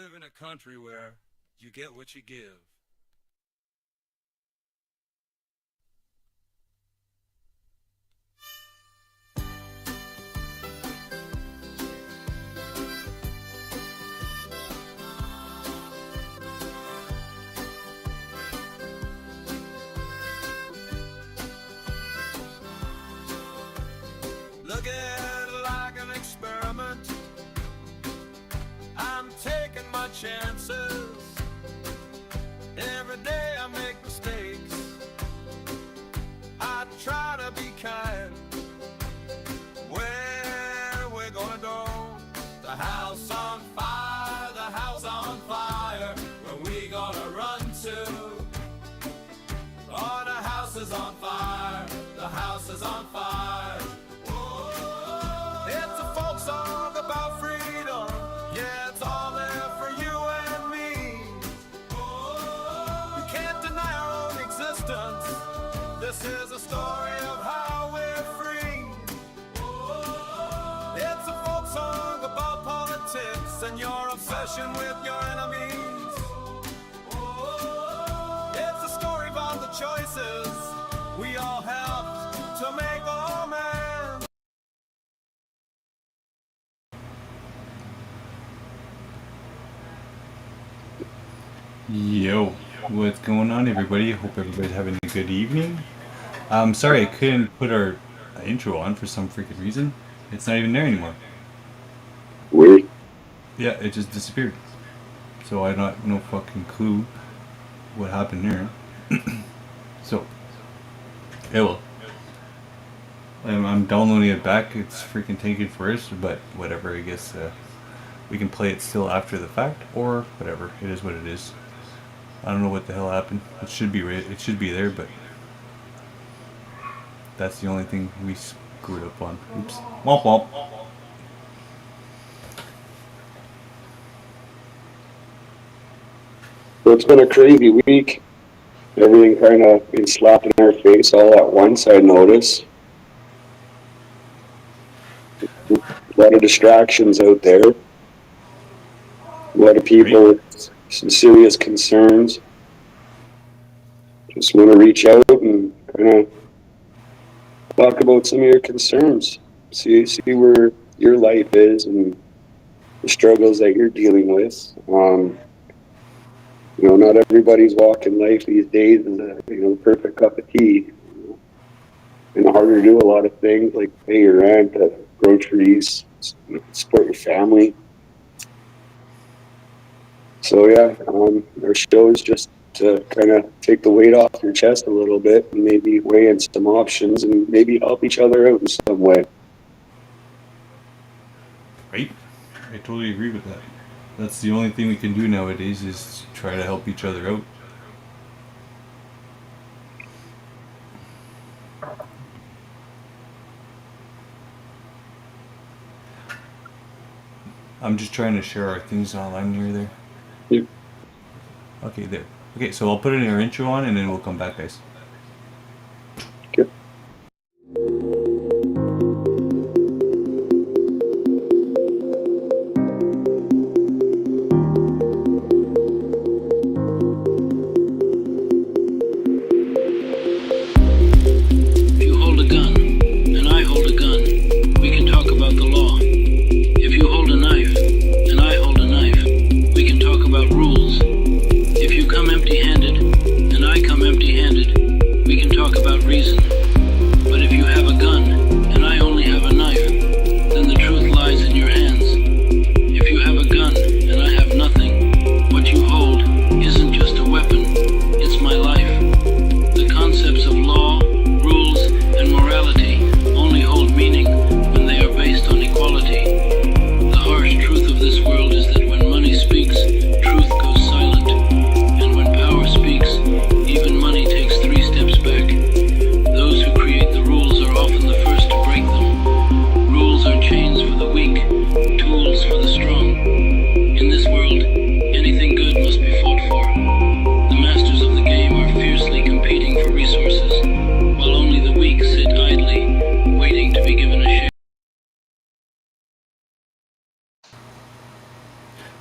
live in a country where you get what you give. Look at it like an experiment. I'm taking my chances. Every day I make mistakes. I try to be kind. Where we're gonna go? The house on fire, the house on fire. Where we gonna run to? Oh, the house is on fire, the house is on fire. It's a folk song about freedom. Yeah, it's all there for you and me. We can't deny our own existence. This is a story of how we're free. It's a folk song about politics and your obsession with your enemies. It's a story about the choices we all have to make. Oh man. Yo, what's going on, everybody? Hope everybody's having a good evening. I'm sorry I couldn't put our intro on for some freaking reason. It's not even there anymore. Weird. Yeah, it just disappeared. So I got no fucking clue what happened there. So, yeah, well, I'm downloading it back. It's freaking taken first, but whatever. I guess we can play it still after the fact, or whatever. It is what it is. I don't know what the hell happened. It should be it should be there, but that's the only thing we screwed up on. Oops. Womp womp. Well, it's been a crazy week. Everything kind of been slapped in our face all at once, I notice. A lot of distractions out there. A lot of people with some serious concerns. Just want to reach out and kind of talk about some of your concerns. See where your life is and the struggles that you're dealing with. Not everybody's walking life these days is the perfect cup of tea. And harder to do a lot of things like pay your rent, groceries, support your family. So yeah, our show is just to kind of take the weight off your chest a little bit and maybe weigh in some options and maybe help each other out in some way. Right? I totally agree with that. That's the only thing we can do nowadays is try to help each other out. I'm just trying to share our things online here there. Yep. Okay, there. Okay, so I'll put in our intro on and then we'll come back, guys. Okay. Rules. If you come empty-handed and I come empty-handed,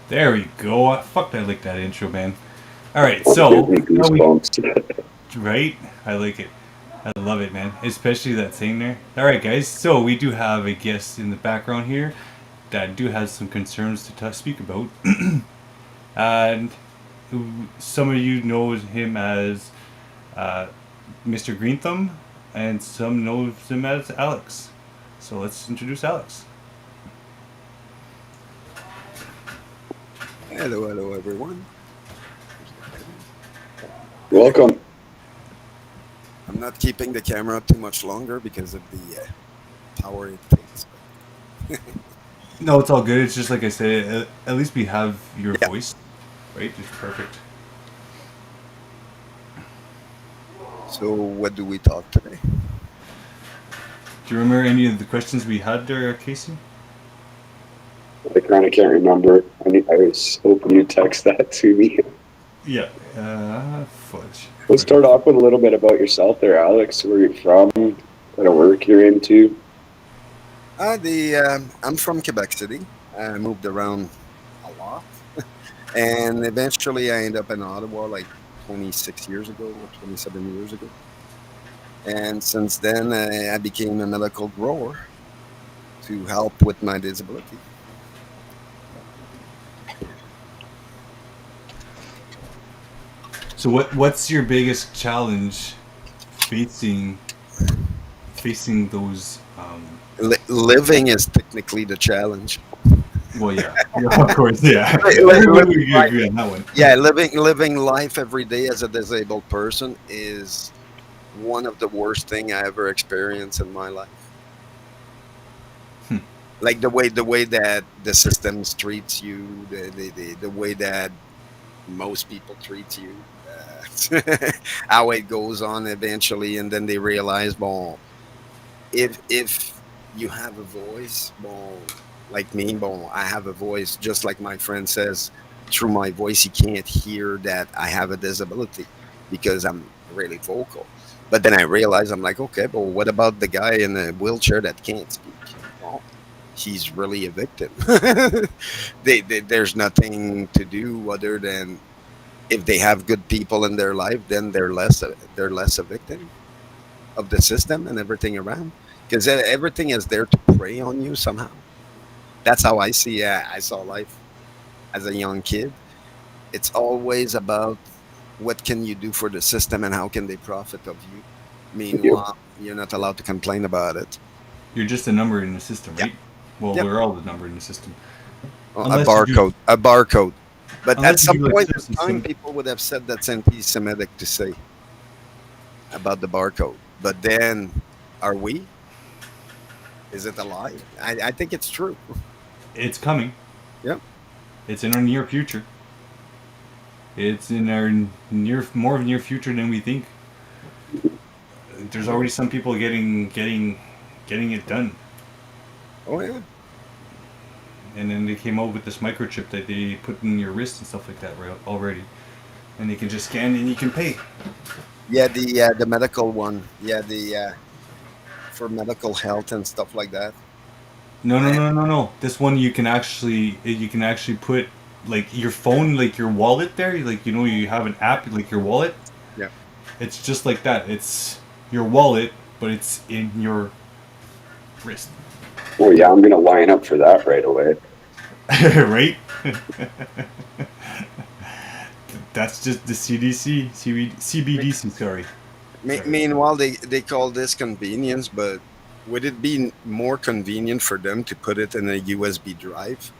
There we go. Fuck, I like that intro, man. All right, Oh, it gives so me now we goosebumps. right. I like it. I love it, man. Especially that thing there. All right, guys. So we do have a guest in the background here that do have some concerns to speak about, and some of you know him as uh, Mr. Green Thumb, and some knows him as Alex. So let's introduce Alex. Hello, hello, everyone. Welcome. I'm not keeping the camera too much longer because of the power it takes. No, it's all good. It's just like I said. At least we have your Yeah. voice, right? It's perfect. So, what do we talk today? Do you remember any of the questions we had there, Casey? I kind of can't remember. I was hoping you'd text that to me. Yeah. Fudge. Let's start off with a little bit about yourself there, Alex. Where you're from, what kind of work you're into. I'm from Quebec City. I moved around a lot, and eventually I ended up in Ottawa like 26 years ago or 27 years ago. And since then, I became a medical grower to help with my disability. So what's your biggest challenge facing those? Living is technically the challenge. Well, yeah, yeah, of course, yeah. Living Everybody would agree on that one. Yeah, living life every day as a disabled person is one of the worst thing I ever experienced in my life. Hmm. Like the way that the system treats you, the way that most people treat you, how it goes on eventually, and then they realize, bon, if you have a voice, bon, like me, bon, I have a voice, just like my friend says, through my voice, he can't hear that I have a disability because I'm really vocal. But then I realize, I'm like, okay, but what about the guy in the wheelchair that can't speak? Well, he's really a victim. There's nothing to do other than if they have good people in their life, then they're less a victim of the system and everything around because everything is there to prey on you somehow. That's how I saw life as a young kid. It's always about what can you do for the system and how can they profit of you. You. Meanwhile, you're not allowed to complain about it. You're just a number in the system, Yeah. right? Well, Yep. we're all the number in the system, A unless you do barcode. A barcode. But at unless you some do like point the in time, system. people would have said that's anti-Semitic to say about the barcode. But then, are we? Is it a lie? I think it's true. It's coming. Yep. It's in our near future. It's in our more near future than we think. There's already some people getting it done, Oh yeah. and then they came out with this microchip that they put in your wrist and stuff like that right already, and they can just scan and you can pay. Yeah, the medical one. Yeah, the for medical health and stuff like that. No, no, I no, no, no. This one you can actually put like your phone, like your wallet there. Like you have an app like your wallet. Yeah. It's just like that. It's your wallet, but it's in your wrist, Oh yeah, I'm gonna line up for that right away. right? That's just the CBDC. Sorry. Meanwhile, they call this convenience, but would it be more convenient for them to put it in a USB drive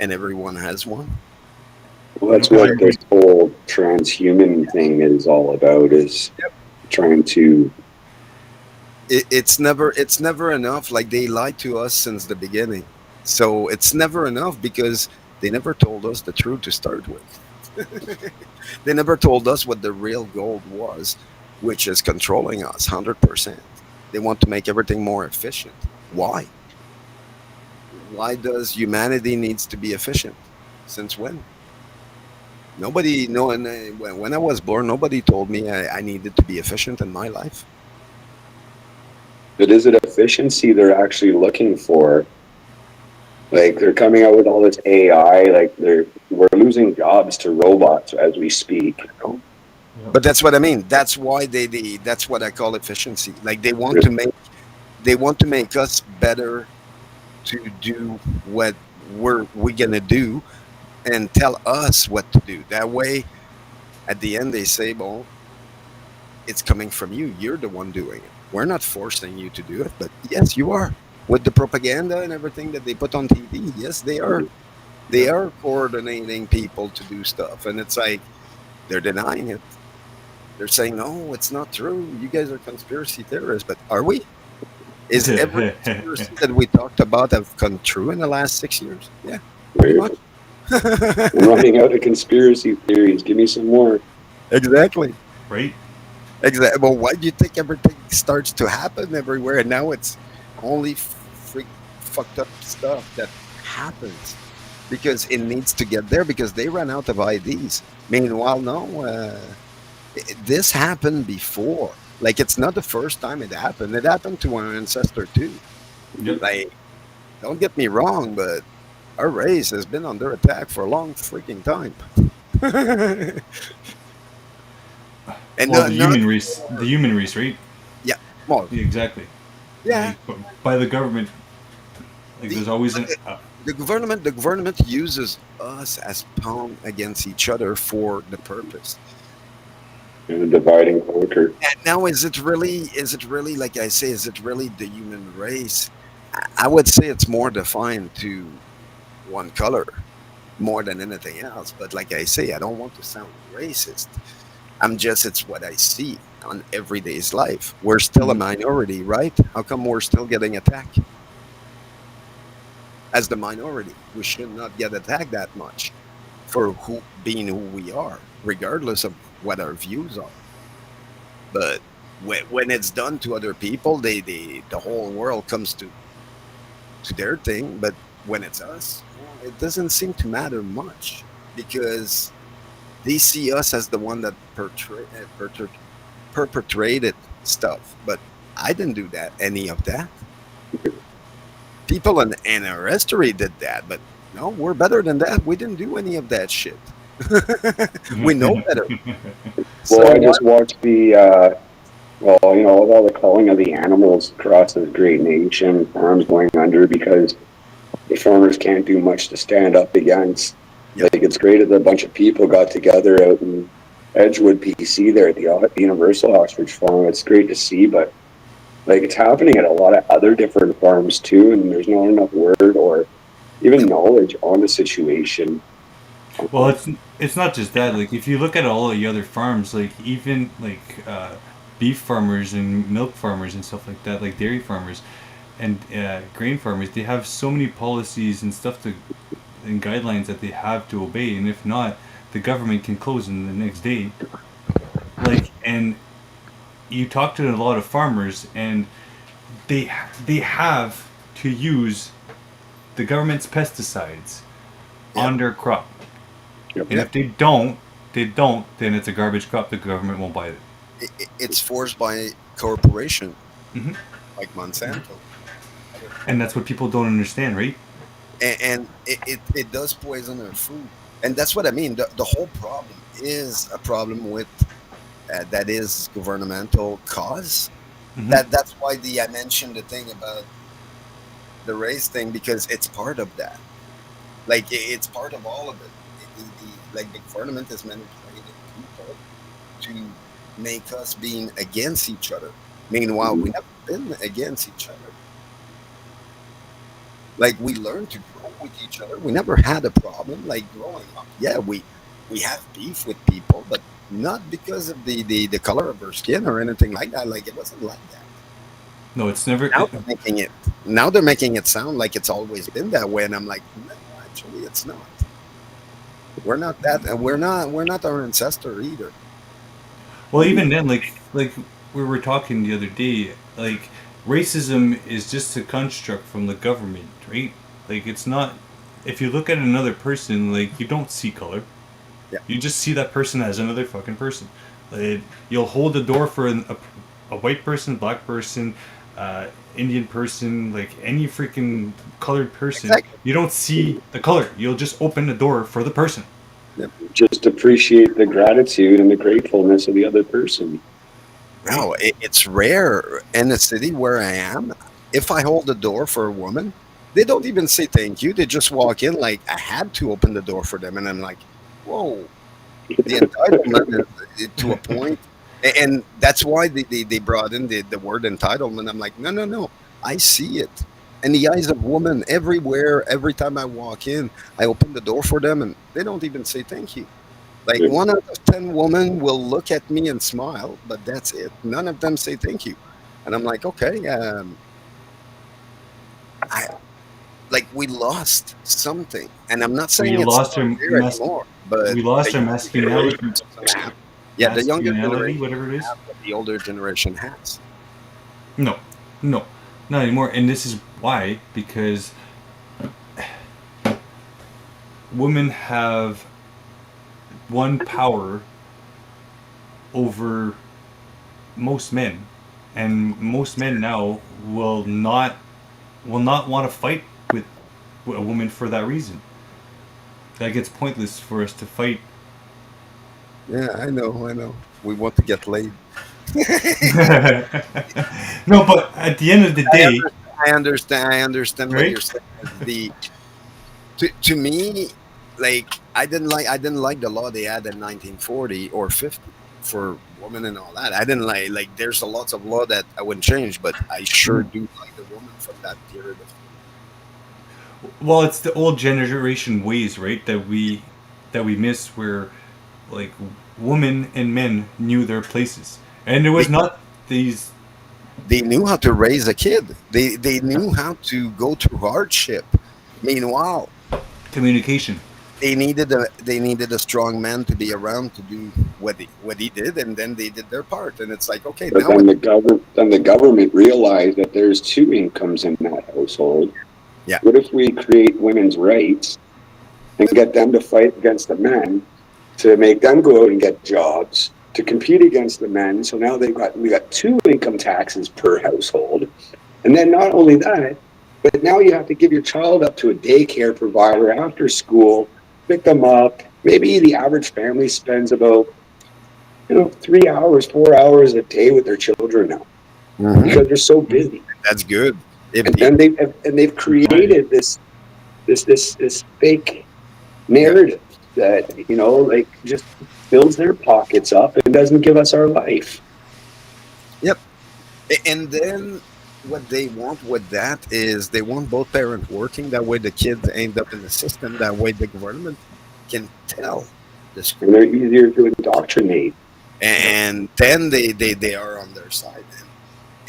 and everyone has one? Well, that's what this whole transhuman thing is all about. Is trying to. It's never enough. Like they lied to us since the beginning, so it's never enough because they never told us the truth to start with. They never told us what the real goal was, which is controlling us 100%. They want to make everything more efficient. Why? Why does humanity needs to be efficient? Since when? Nobody, no, and when I was born, nobody told me I needed to be efficient in my life. But is it efficiency they're actually looking for? Like they're coming out with all this AI. Like we're losing jobs to robots as we speak. But that's what I mean. That's why that's what I call efficiency. Like they want to make us better to do what we're gonna do and tell us what to do. That way, at the end, they say, "Well, it's coming from you. You're the one doing it. We're not forcing you to do it." But yes, you are with the propaganda and everything that they put on TV. Yes, they are. They Yeah. are coordinating people to do stuff, and it's like they're denying it. They're saying, "No, it's not true. You guys are conspiracy theorists." But are we? Is every conspiracy that we talked about have come true in the last 6 years? Yeah, pretty Right? much. I'm running out of conspiracy theories. Give me some more. Exactly. Right? Exactly. Well, why do you think everything starts to happen everywhere, and now it's only freak fucked up stuff that happens because it needs to get there because they ran out of IDs. Meanwhile, no, this happened before. Like it's not the first time it happened. It happened to our ancestor too. Yep. Like, don't get me wrong, but our race has been under attack for a long freaking time. And Well, not the human race, right? yeah, well, Yeah, exactly. yeah. Like by the government, like The, there's always an. the government uses us as pawn against each other for the purpose. And divide and conquer. And now, is it really like I say? Is it really the human race? I would say it's more defined to one color more than anything else. But like I say, I don't want to sound racist. It's what I see on everyday's life. We're still a Mhm. minority, right? How come we're still getting attacked? As the minority, we should not get attacked that much for being who we are, regardless of what our views are. But when it's done to other people, the whole world comes to their thing. But when it's us, well, it doesn't seem to matter much because they see us as the one that perpetrated stuff. But I didn't do that, any of that. People in our history did that, but no, we're better than that. We didn't do any of that shit. We know better. Well, So I what? just watched with all the culling of the animals across this great nation, farms going under because the farmers can't do much to stand up against. Yeah, Like, it's great that a bunch of people got together out in Edgewood, BC, there at the Universal Ostrich Farm. It's great to see, but like it's happening at a lot of other different farms too, and there's not enough word or even yeah, knowledge on the situation. Well, it's not just that. Like if you look at all the other farms, like even like beef farmers and milk farmers and stuff like that, like dairy farmers and grain farmers, they have so many policies and stuff to and guidelines that they have to obey, and if not, the government can close in the next day. Like, and you talk to a lot of farmers, and they have to use the government's pesticides yeah, on their crop. Yep. And yeah. if they don't, then it's a garbage crop. The government won't buy it. It's forced by corporation Hmm. like Monsanto, And that's what people don't understand, right? and it does poison our food. And that's what I mean. The whole problem is a problem with that is governmental cause. Hmm. That's why the I mentioned the thing about the race thing because it's part of that. Like it's part of all of it. Like the government is manipulating people to make us being against each other. Meanwhile, we never been against each other. Like we learned to grow with each other. We never had a problem. Like growing up, yeah, we have beef with people, but not because of the color of their skin or anything like that. Like it wasn't like that. No, it's never. Now they're making it. Now they're making it sound like it's always been that way, and I'm like, no, actually, it's not. We're not that, and we're not our ancestor either. Well, even then, like we were talking the other day, like racism is just a construct from the government, right? Like it's not. If you look at another person, like you don't see color. Yeah, You just see that person as another fucking person. Like, you'll hold the door for a white person, black person, Indian person, like any freaking colored person, Exactly. you don't see the color. You'll just open the door for the person. Yep. Just appreciate the gratitude and the gratefulness of the other person. Right? No, it's rare in the city where I am. If I hold the door for a woman, they don't even say thank you. They just walk in like I had to open the door for them, and I'm like, whoa, the entitlement is to a point, and that's why they brought in the word entitlement. I'm like, no, no, no, I see it in the eyes of women everywhere. Every time I walk in, I open the door for them, and they don't even say thank you. Like 1 out of 10 women will look at me and smile, but that's it. None of them say thank you, and I'm like, okay, I like we lost something, and I'm not We saying it's lost not our there anymore, but we the lost our younger generation masculinity, doesn't have. Yeah, the younger generation whatever it doesn't is. have what the older generation has. No, no, not anymore. And this is why, because women have one power over most men, and most men now will not want to fight with a woman for that reason. That gets pointless for us to fight. Yeah, I know, I know. We want to get laid. No, but at the end of the day, I understand what right? you're saying. The to me, like I didn't like the law they had in 1940 or 50 for women and all that. I didn't like. There's a lots of law that I wouldn't change, but I sure Mm. do like the woman from that period of Well, it's the old generation ways, right? That we miss, where like women and men knew their places, and there time. was not these They knew how to raise a kid. They knew how to go through hardship. Meanwhile, communication. they needed a strong man to be around to do what he did, and then they did their part. And it's like, okay, But now what? then the government realized that there's two incomes in that household. Yeah, What if we create women's rights and get them to fight against the men to make them go out and get jobs to compete against the men? So now we got two income taxes per household. And then not only that, but now you have to give your child up to a daycare provider after school, pick them up. Maybe the average family spends about 3 hours, 4 hours a day with their children now hmm because they're so busy. that's good. If And the then they've Right. created this fake yeah, narrative that like just fills their pockets up and doesn't give us our life. yep. And then what they want with that is they want both parents working. That way, the kids end up in the system. That way, the government can tell the And they're school, easier to indoctrinate. and then they are on their side.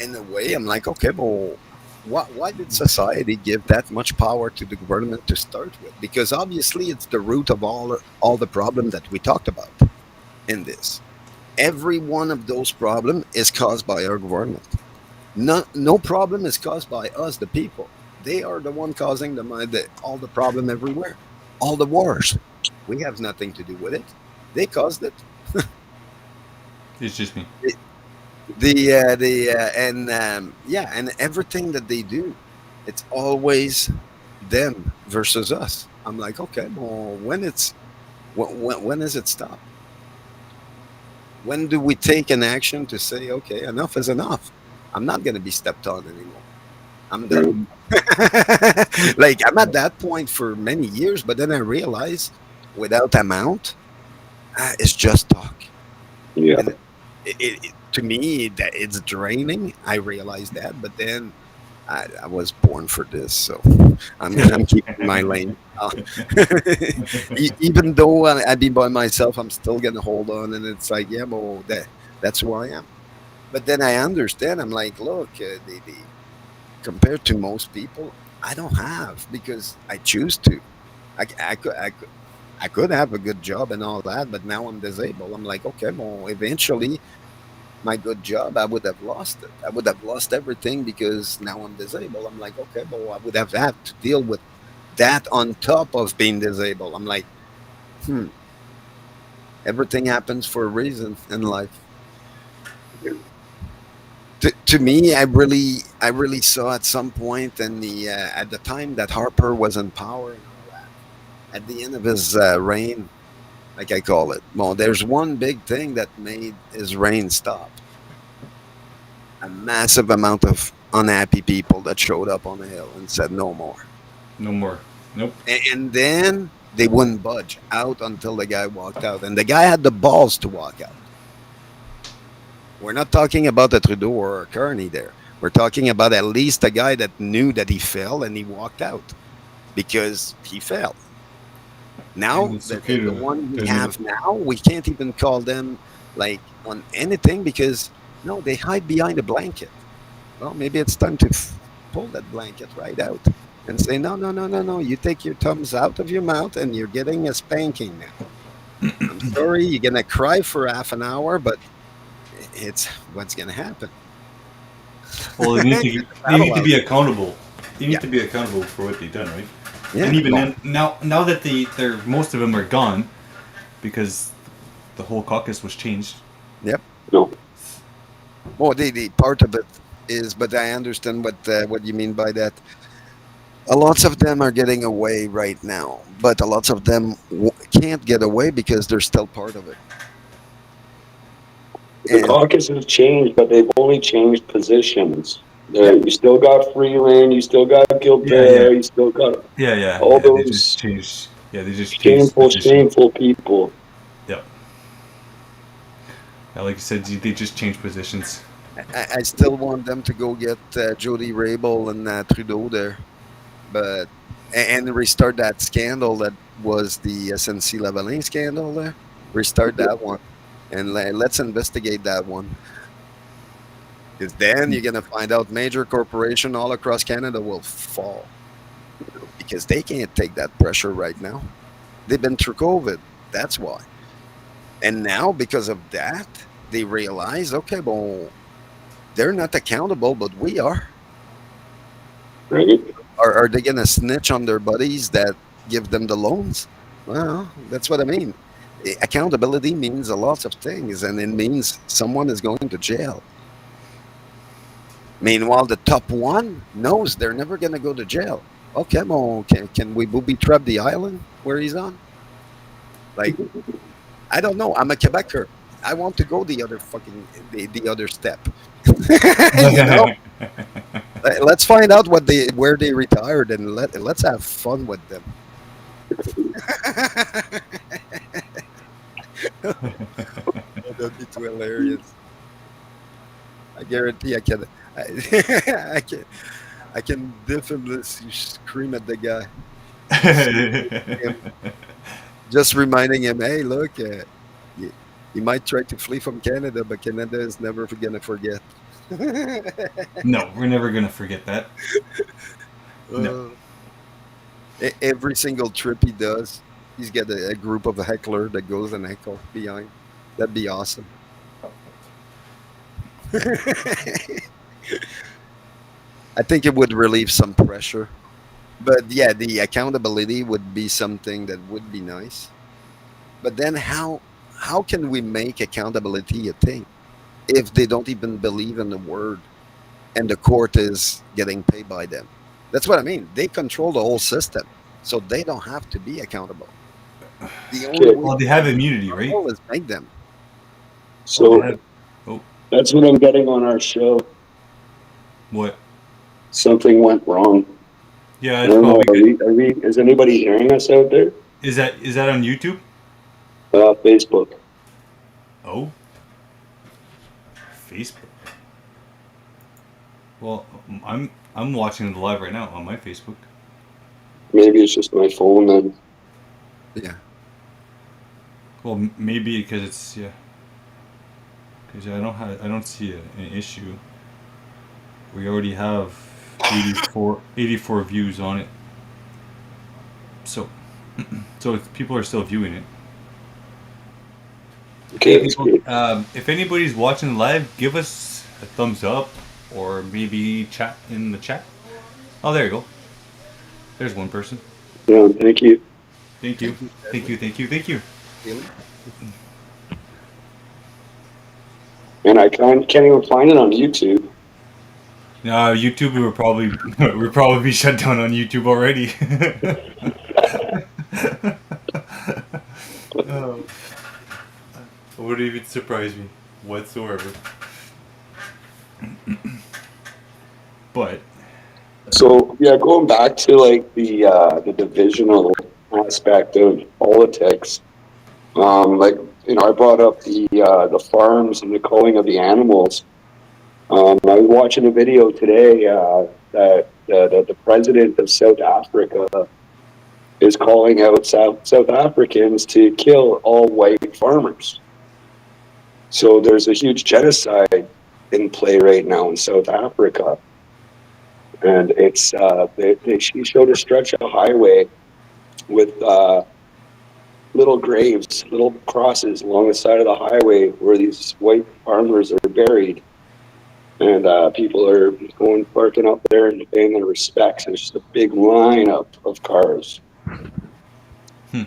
In a way, I'm like, okay, well, why did society give that much power to the government to start with? Because obviously, it's the root of all the problem that we talked about in this. Every one of those problems is caused by our government. No problem is caused by us, the people. They are the one causing all the problem everywhere, all the wars. We have nothing to do with it. They caused it. It's just me. The and yeah, and everything that they do, it's always them versus us. I'm like, okay, well, when is it stop? When do we take an action to say, okay, enough is enough? I'm not going to be stepped on anymore. I'm done. Right? Like I'm at that point for many years, but then I realize without amount, it's just talk, Yeah. and to me that it's draining. I realize that, but then I was born for this, so I'm keeping my lane. Even though I be by myself, I'm still gonna hold on, and it's like, yeah, well, that's who I am. But then I understand. I'm like, look, compared to most people, I don't have because I choose to. I could have a good job and all that, but now I'm disabled. I'm like, okay, well, eventually my good job, I would have lost it. I would have lost everything because now I'm disabled. I'm like, okay, well, I would have had to deal with that on top of being disabled. I'm like, hmm, everything happens for a reason in life. To me, I really saw at some point in the at the time that Harper was in power and all that. At the end of his reign, like I call it, well, there's one big thing that made his reign stop: a massive amount of unhappy people that showed up on the hill and said no more. No more. Nope. And then they wouldn't budge out until the guy walked out, and the guy had the balls to walk out. We're not talking about a Trudeau or a Carney there. We're talking about at least a guy that knew that he fell and he walked out because he fell. And Now, it's the, okay the, the to. one we There's no. have now, we can't even call them like on anything because no, they hide behind a blanket. Well, maybe it's time to pull that blanket right out and say, no, no, no, no, no. You take your thumbs out of your mouth and you're getting a spanking now. I'm sorry, you're going to cry for half an hour, but it's what's going to happen. Well, they need Get to. the They need paddle to out. be accountable. They Yeah. need to be accountable for what they've done, right? And Yeah. even Well, then, now that they're most of them are gone because the whole caucus was changed. yep. No. Well, the part of it is, but I understand what you mean by that. A lots of them are getting away right now, but a lots of them can't get away because they're still part of it. The And caucus has changed, but they've only changed positions. yep, You still got Freeland, you still got Yeah, yeah, Gilbert, you still got all yeah. They just those changed. Yeah, they just changed shameful, position. shameful people. Yep. Yeah, like you said, they just changed positions. I still want them to go get Jody Rabel and Trudeau there, but and restart that scandal that was the SNC Lavalin scandal there. Restart that one, and let's investigate that one. Because then you're gonna find out major corporation all across Canada will fall because they can't take that pressure right now. They've been through COVID. That's why. And now because of that, they realize, okay, well, they're not accountable, but we are. Right? Are they gonna snitch on their buddies that give them the loans? Well, that's what I mean. Accountability means a lot of things, and it means someone is going to jail. Meanwhile, the top one knows they're never going to go to jail. Okay, well, can we booby trap the island where he's on? Like, I don't know. I'm a Quebecer. I want to go the other the other step. you know, let's find out where they retired and let's have fun with them. Oh, that'd be too hilarious. I guarantee I can. I can. I can definitely scream at the guy. Just him, just reminding him, hey, look, you, you might try to flee from Canada, but Canada is never going to forget. No, we're never gonna forget that. No. Uh, every single trip he does, he's got a group of a heckler that goes and heckle behind. That'd be awesome. I think it would relieve some pressure. But yeah, the accountability would be something that would be nice. But then how can we make accountability a thing if they don't even believe in the word and the court is getting paid by them? That's what I mean. They control the whole system, so they don't have to be accountable. The only Okay, way Well, they to have be immunity, right? accountable is make them. Well, they so have. Oh, that's what I'm getting on our show. what? Something went wrong. Yeah, I it's don't know. probably good. Is anybody hearing us out there? Is that on YouTube? Facebook. Oh, Facebook. Well, I'm watching it live right now on my Facebook. Maybe it's just my phone then. Yeah. Well, maybe because it's yeah. Because I don't see an issue. We already have 84 views on it. So people are still viewing it. Okay, that's good. If anybody's watching live, give us a thumbs up or maybe chat in the chat. Oh, there you go. There's one person. Yeah, thank you. Thank you. Thank you, Thank you. Leslie. Thank you. Thank you. Really? and I can't even find it on YouTube. YouTube we were probably we'd probably be shut down on YouTube already. Oh, it wouldn't even surprise me whatsoever. But So yeah, going back to like the divisional aspect of politics, like I brought up the farms and the culling of the animals. I was watching a video today that the president of South Africa is calling out South Africans to kill all white farmers. So there's a huge genocide in play right now in South Africa, and it's she showed a stretch of highway with little graves, little crosses along the side of the highway where these white farmers are buried, and people are going parking up there and paying their respects. And it's just a big line of cars, hmm,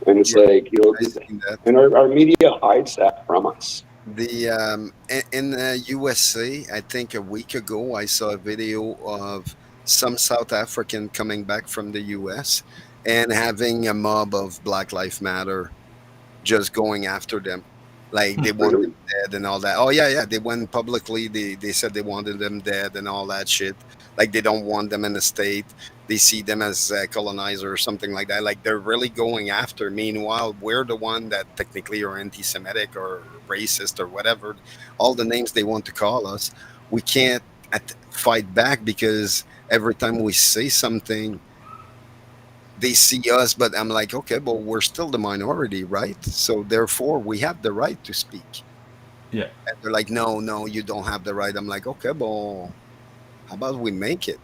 and it's Yeah, like I seen that. and our media hides that from us. The in the USA, I think a week ago, I saw a video of some South African coming back from the US and having a mob of Black Lives Matter just going after them. Like they want them Really, dead and all that. Oh yeah, yeah. They went publicly. They said they wanted them dead and all that shit. Like they don't want them in the state. They see them as a colonizer or something like that. Like they're really going after. Meanwhile, we're the one that technically are anti-Semitic or racist or whatever, all the names they want to call us. We can't fight back because every time we say something, they see us, but I'm like, okay, but we're still the minority, right? So therefore, we have the right to speak. yeah. And they're like, no, no, you don't have the right. I'm like, okay, well, how about we make it?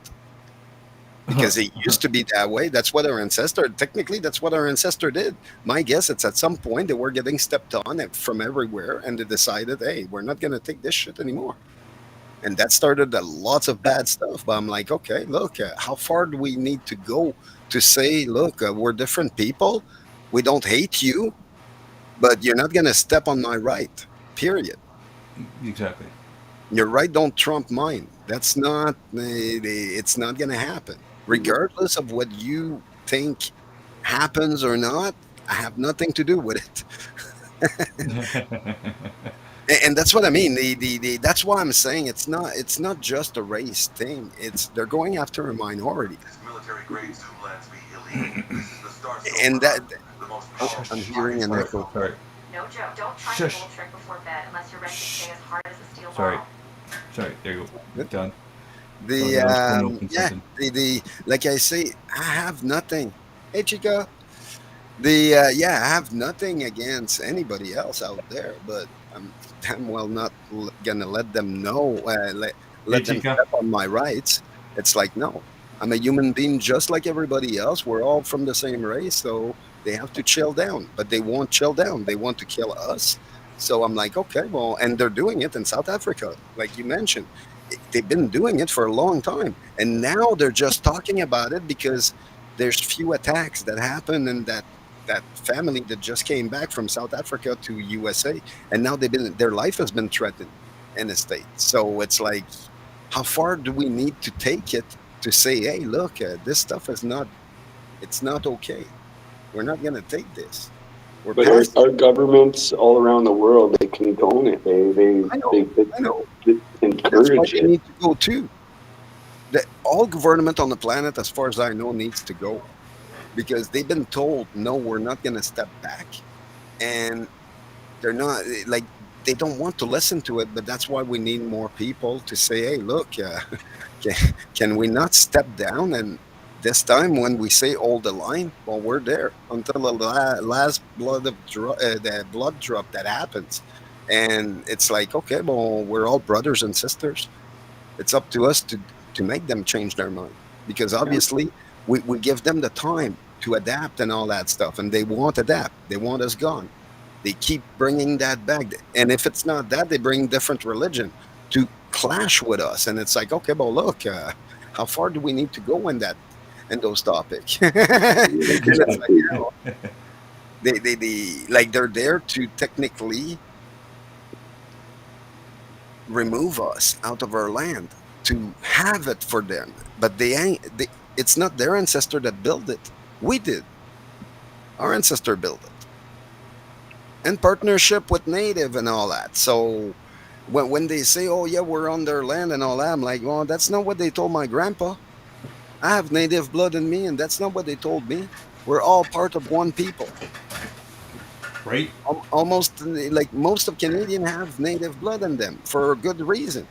Because it used to be that way. That's what our ancestor, technically, that's what our ancestor did. My guess, it's at some point they were getting stepped on from everywhere, and they decided, hey, we're not going to take this shit anymore. And that started lots of bad stuff. But I'm like, okay, look, how far do we need to go to say, look, we're different people. We don't hate you, but you're not going to step on my right, period. Exactly. Your right don't trump mine. That's not, it's not going to happen. Regardless of what you think happens or not, I have nothing to do with it. And that's what I mean. That's why I'm saying it's not just a race thing. It's they're going after a minority. This military grade zoom lens be illegal. This is the start so And that, the most oh, powerful I'm hearing an Sorry. echo. Sorry. No joke. Don't try the Shush. bull trick before bed unless you're ready to stay as hard as a steel Sorry. ball. Sorry. There you go. Good. Done. The Okay, I was trying to open yeah, something. the like I say, I have nothing. Hey, Chica. Yeah, I have nothing against anybody else out there, but I'm damn well not gonna let them know, Hey, let them Chica. step on my rights. It's like no, I'm a human being just like everybody else. We're all from the same race, so they have to chill down. But they won't chill down. They want to kill us. So I'm like, okay, well, and they're doing it in South Africa, like you mentioned. They've been doing it for a long time, and now they're just talking about it because there's few attacks that happen in that family that just came back from South Africa to USA, and now their life has been threatened in the States. So it's like, how far do we need to take it to say, hey, look, this stuff is not, it's not okay. We're not going to take this. We're But past it. our governments all around the world, they condone it. I know, I know. They That's why encourage they it. need to go too. All government on the planet, as far as I know, needs to go because they've been told, no, we're not going to step back. And they're not like they don't want to listen to it, but that's why we need more people to say, hey, look, can we not step down? And this time when we say hold the line, well, we're there until the last the blood drop that happens. And it's like, okay, well, we're all brothers and sisters. It's up to us to make them change their mind because Yeah. obviously we give them the time to adapt and all that stuff, and they won't adapt. They want us gone. They keep bringing that back, and if it's not that, they bring different religion to clash with us, and it's like, okay, well, look, how far do we need to go in those topics? And it's like, Exactly. they like they're there to technically remove us out of our land to have it for them. But they ain't. It's not their ancestor that built it. We did. Our ancestor built it in partnership with native and all that. So when they say, "Oh yeah, we're on their land and all that," I'm like, "Well, that's not what they told my grandpa. I have native blood in me, and that's not what they told me. We're all part of one people." Right? Almost like most of Canadian have native blood in them for a good reason.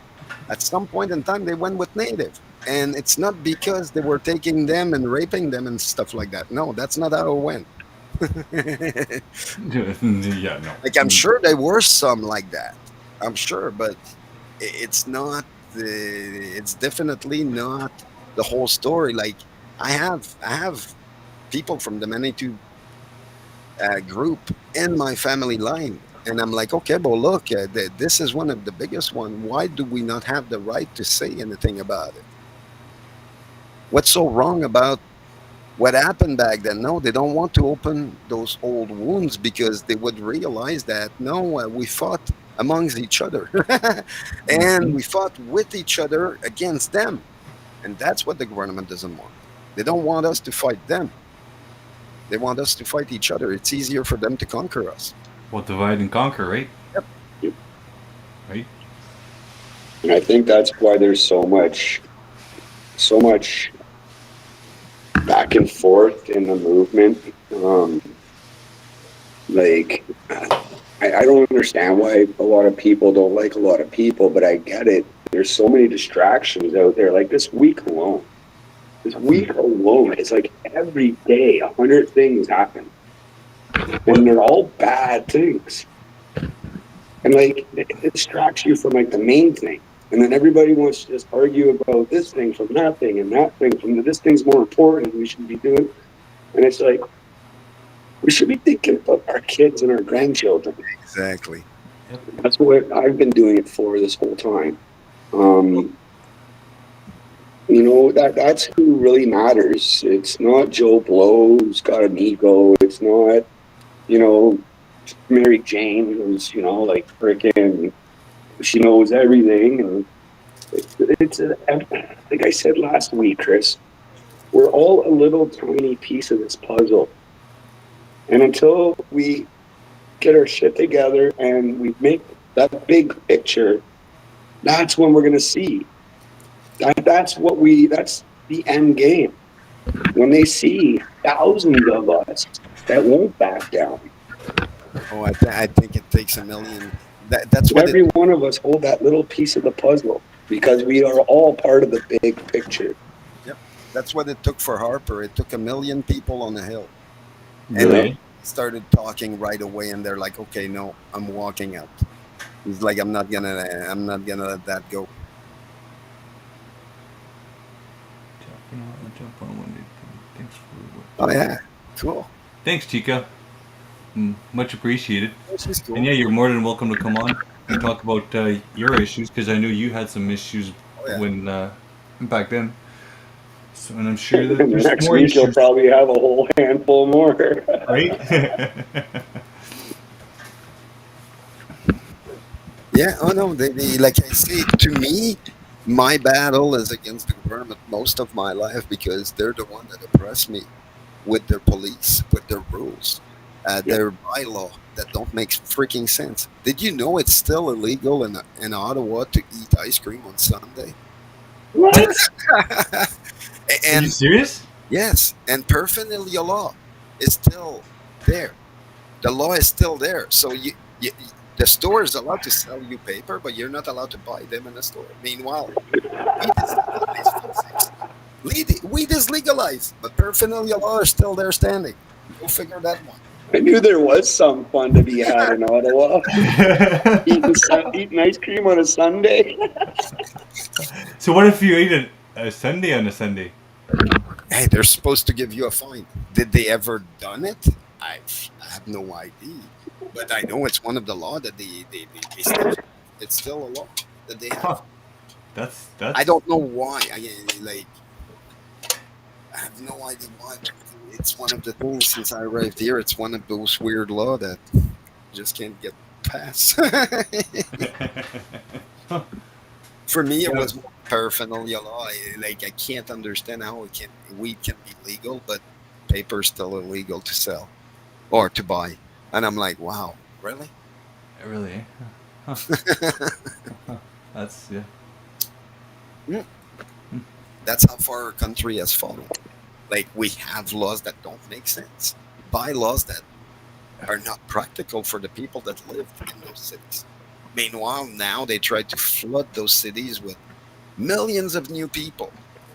At some point in time, they went with native, and it's not because they were taking them and raping them and stuff like that. No, that's not how it went. Yeah, no. Like I'm sure there were some like that. I'm sure, but it's not. It's definitely not the whole story. Like I have people from the Manitou group in my family line. And I'm like, okay, well, look, this is one of the biggest one. Why do we not have the right to say anything about it? What's so wrong about what happened back then? No, they don't want to open those old wounds because they would realize that no, we fought amongst each other, and Mhm. we fought with each other against them, and that's what the government doesn't want. They don't want us to fight them. They want us to fight each other. It's easier for them to conquer us. Well, divide and conquer, right? Right? And I think that's why there's so much back and forth in the movement. Like, I don't understand why a lot of people don't like a lot of people, but I get it. There's so many distractions out there. Like this week alone, it's like every day 100 things happen, What? and they're all bad things. And like it distracts you from like the main thing. And then everybody wants to just argue about this thing from that thing and that thing from this thing's more important. We should be doing. And it's like we should be thinking about our kids and our grandchildren. Exactly. Yep. That's what I've been doing it for this whole time. Um, that's who really matters. It's not Joe Blow who's got an ego. It's not you know Mary Jane who's like freaking she knows everything. And it's like I said last week, Chris. We're all a little tiny piece of this puzzle, and until we get our shit together and we make that big picture, that's when we're going to see that's the end game. When they see thousands of us that won't back down, Oh, I think it takes a million. That's what it. every one of us hold that little piece of the puzzle because we are all part of the big picture. Yep. That's what it took for Harper. It took a million people on the hill, and Yeah. Really? started talking right away. And they're like, "Okay, no, I'm walking out." He's like, I'm not gonna let that go." Jump on one day. Thanks for Oh what? yeah, cool. Thanks, Chica. Much appreciated. This is And cool. yeah, you're more than welcome to come on and talk about your issues because I know you had some issues Oh yeah. when back then. So, and I'm sure that And there's next more week you'll issues, probably have a whole handful more. right? Yeah. Oh no. Like I say, to me, my battle is against the government most of my life because they're the one that oppress me with their police, with their rules, Yeah. their bylaw that don't make freaking sense. Did you know it's still illegal in Ottawa to eat ice cream on Sunday? What? Are you And serious? yes, and paraphernalia law is still there. The law is still there. So the store is allowed to sell you paper, but you're not allowed to buy them in the store. Meanwhile, weed is legalized. Folks. Weed is legalized, but paraphernalia law is still there standing. Go figure that one. I knew there was some fun to be had in Ottawa. Eating ice cream on a Sunday. So what if you ate a Sunday on a Sunday? Hey, they're supposed to give you a fine. Did they ever done it? I have no idea. But I know it's one of the law that they still have. It's still a law that they have. Huh. That's I that's don't know why. Like I have no idea why. But it's one of the things since I arrived here. It's one of those weird law that just can't get passed. For me, it Yeah. was more paraphernalia law. Like I can't understand how weed can be legal, but paper's still illegal to sell or to buy. And I'm like, wow, really? Really? Eh? Huh. Huh. That's yeah. Mm. Hmm. That's how far our country has fallen. Like we have laws that don't make sense, bylaws that are not practical for the people that lived in those cities. Meanwhile, now they try to flood those cities with millions of new people.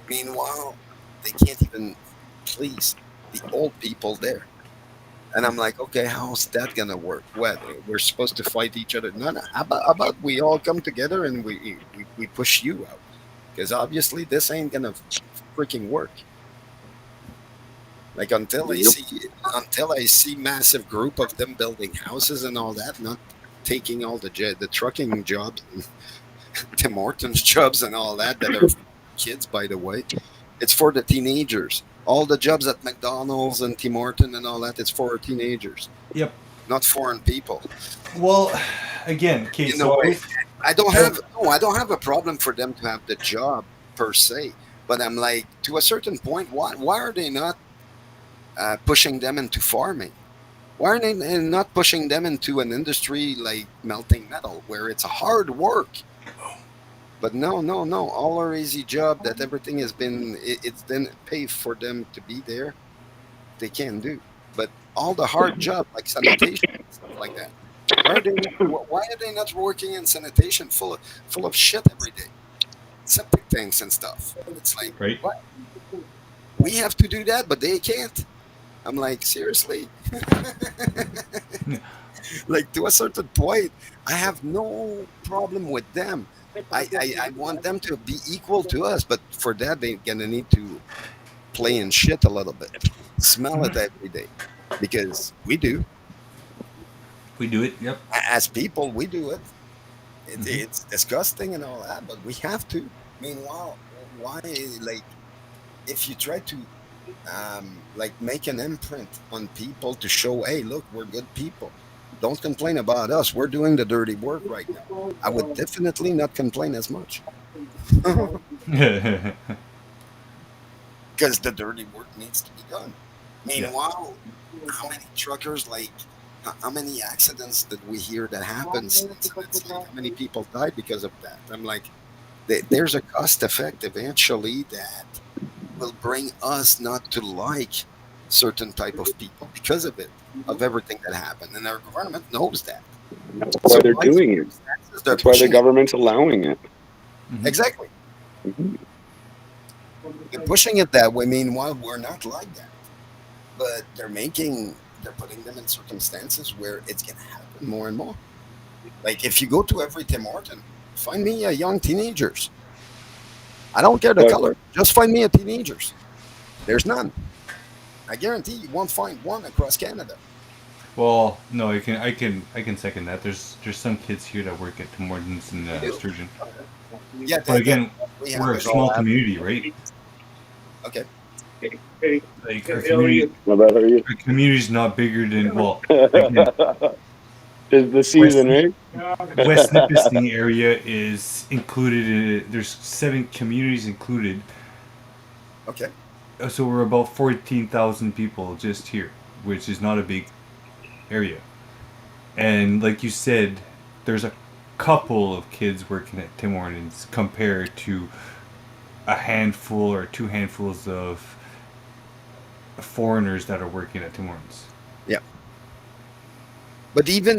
Meanwhile, they can't even please the old people there. And I'm like, okay, how's that gonna work? What, we're supposed to fight each other? No, no. How about we all come together and we push you out? Because obviously this ain't gonna freaking work. Like Yep. until I see massive group of them building houses and all that, not taking all the trucking jobs and Tim Hortons jobs and all that are for kids, by the way. It's for the teenagers. All the jobs at McDonald's and Tim Horton and all that, it's for teenagers, Yep. not foreign people. Well, again, okay. In a So way, I I don't have a problem for them to have the job per se, but I'm like, to a certain point, why are they not pushing them into farming? Why are they not pushing them into an industry like melting metal, where it's a hard work? But no, no, no. All our easy job that everything has been, it's then paid for them to be there. They can do. But all the hard job like sanitation and stuff like that. Why are they not working in sanitation full of shit every day? Septic tanks and stuff. It's like right. what? We have to do that, but they can't. I'm like, seriously? Like to a certain point, I have no problem with them. I want them to be equal to us, but for that they're gonna need to play in shit a little bit, smell it every day, because we do. We do it. Yep. As people, we do it. Hmm. It's disgusting and all that, but we have to. Meanwhile, why, like, if you try to like make an imprint on people to show, hey, look, we're good people. Don't complain about us. We're doing the dirty work right now. I would definitely not complain as much because the dirty work needs to be done. Yeah. Meanwhile, how many truckers, like, how many accidents did we hear that happens? And it's like, how many people died because of that? I'm like, there's a cost effect eventually that will bring us not to like certain type of people because of it, of everything that happened. And our government knows that. That's why So they're why through doing it. those taxes they're That's why the pushing it. government's allowing it. Hmm. Exactly. Mhm. They're pushing it that way. Meanwhile, we're not like that. But they're putting them in circumstances where it's gonna happen more and more. Like if you go to every Tim Horton, find me a young teenagers. I don't care the But color. Just find me a teenagers. There's none. I guarantee you won't find one across Canada. Well, no, I can second that. There's some kids here that work at Tim Hortons and We do. Sturgeon, Yeah, but again, we we're have a is all small community, right? okay. Like well, that are you? our community's not bigger than well, again, Is the West season, right? West Nipissing area is included in it. There's 7 communities included, Okay. so we're about 14,000 people just here, which is not a big area. And like you said, there's a couple of kids working at Tim Hortons compared to a handful or 2 handfuls of foreigners that are working at Tim Hortons. Yeah. But even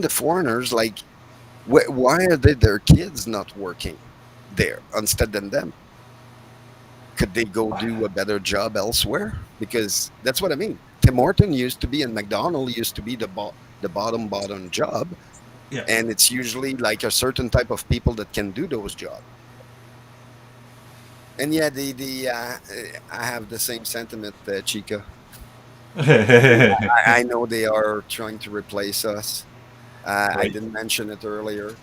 the foreigners, like, why are their kids not working there instead than them? Could they go do a better job elsewhere? Because that's what I mean. Tim Horton used to be, and McDonald used to be the bottom job, Yeah. and it's usually like a certain type of people that can do those jobs. And yeah, I have the same sentiment, Chica. I know they are trying to replace us. I Right. didn't mention it earlier.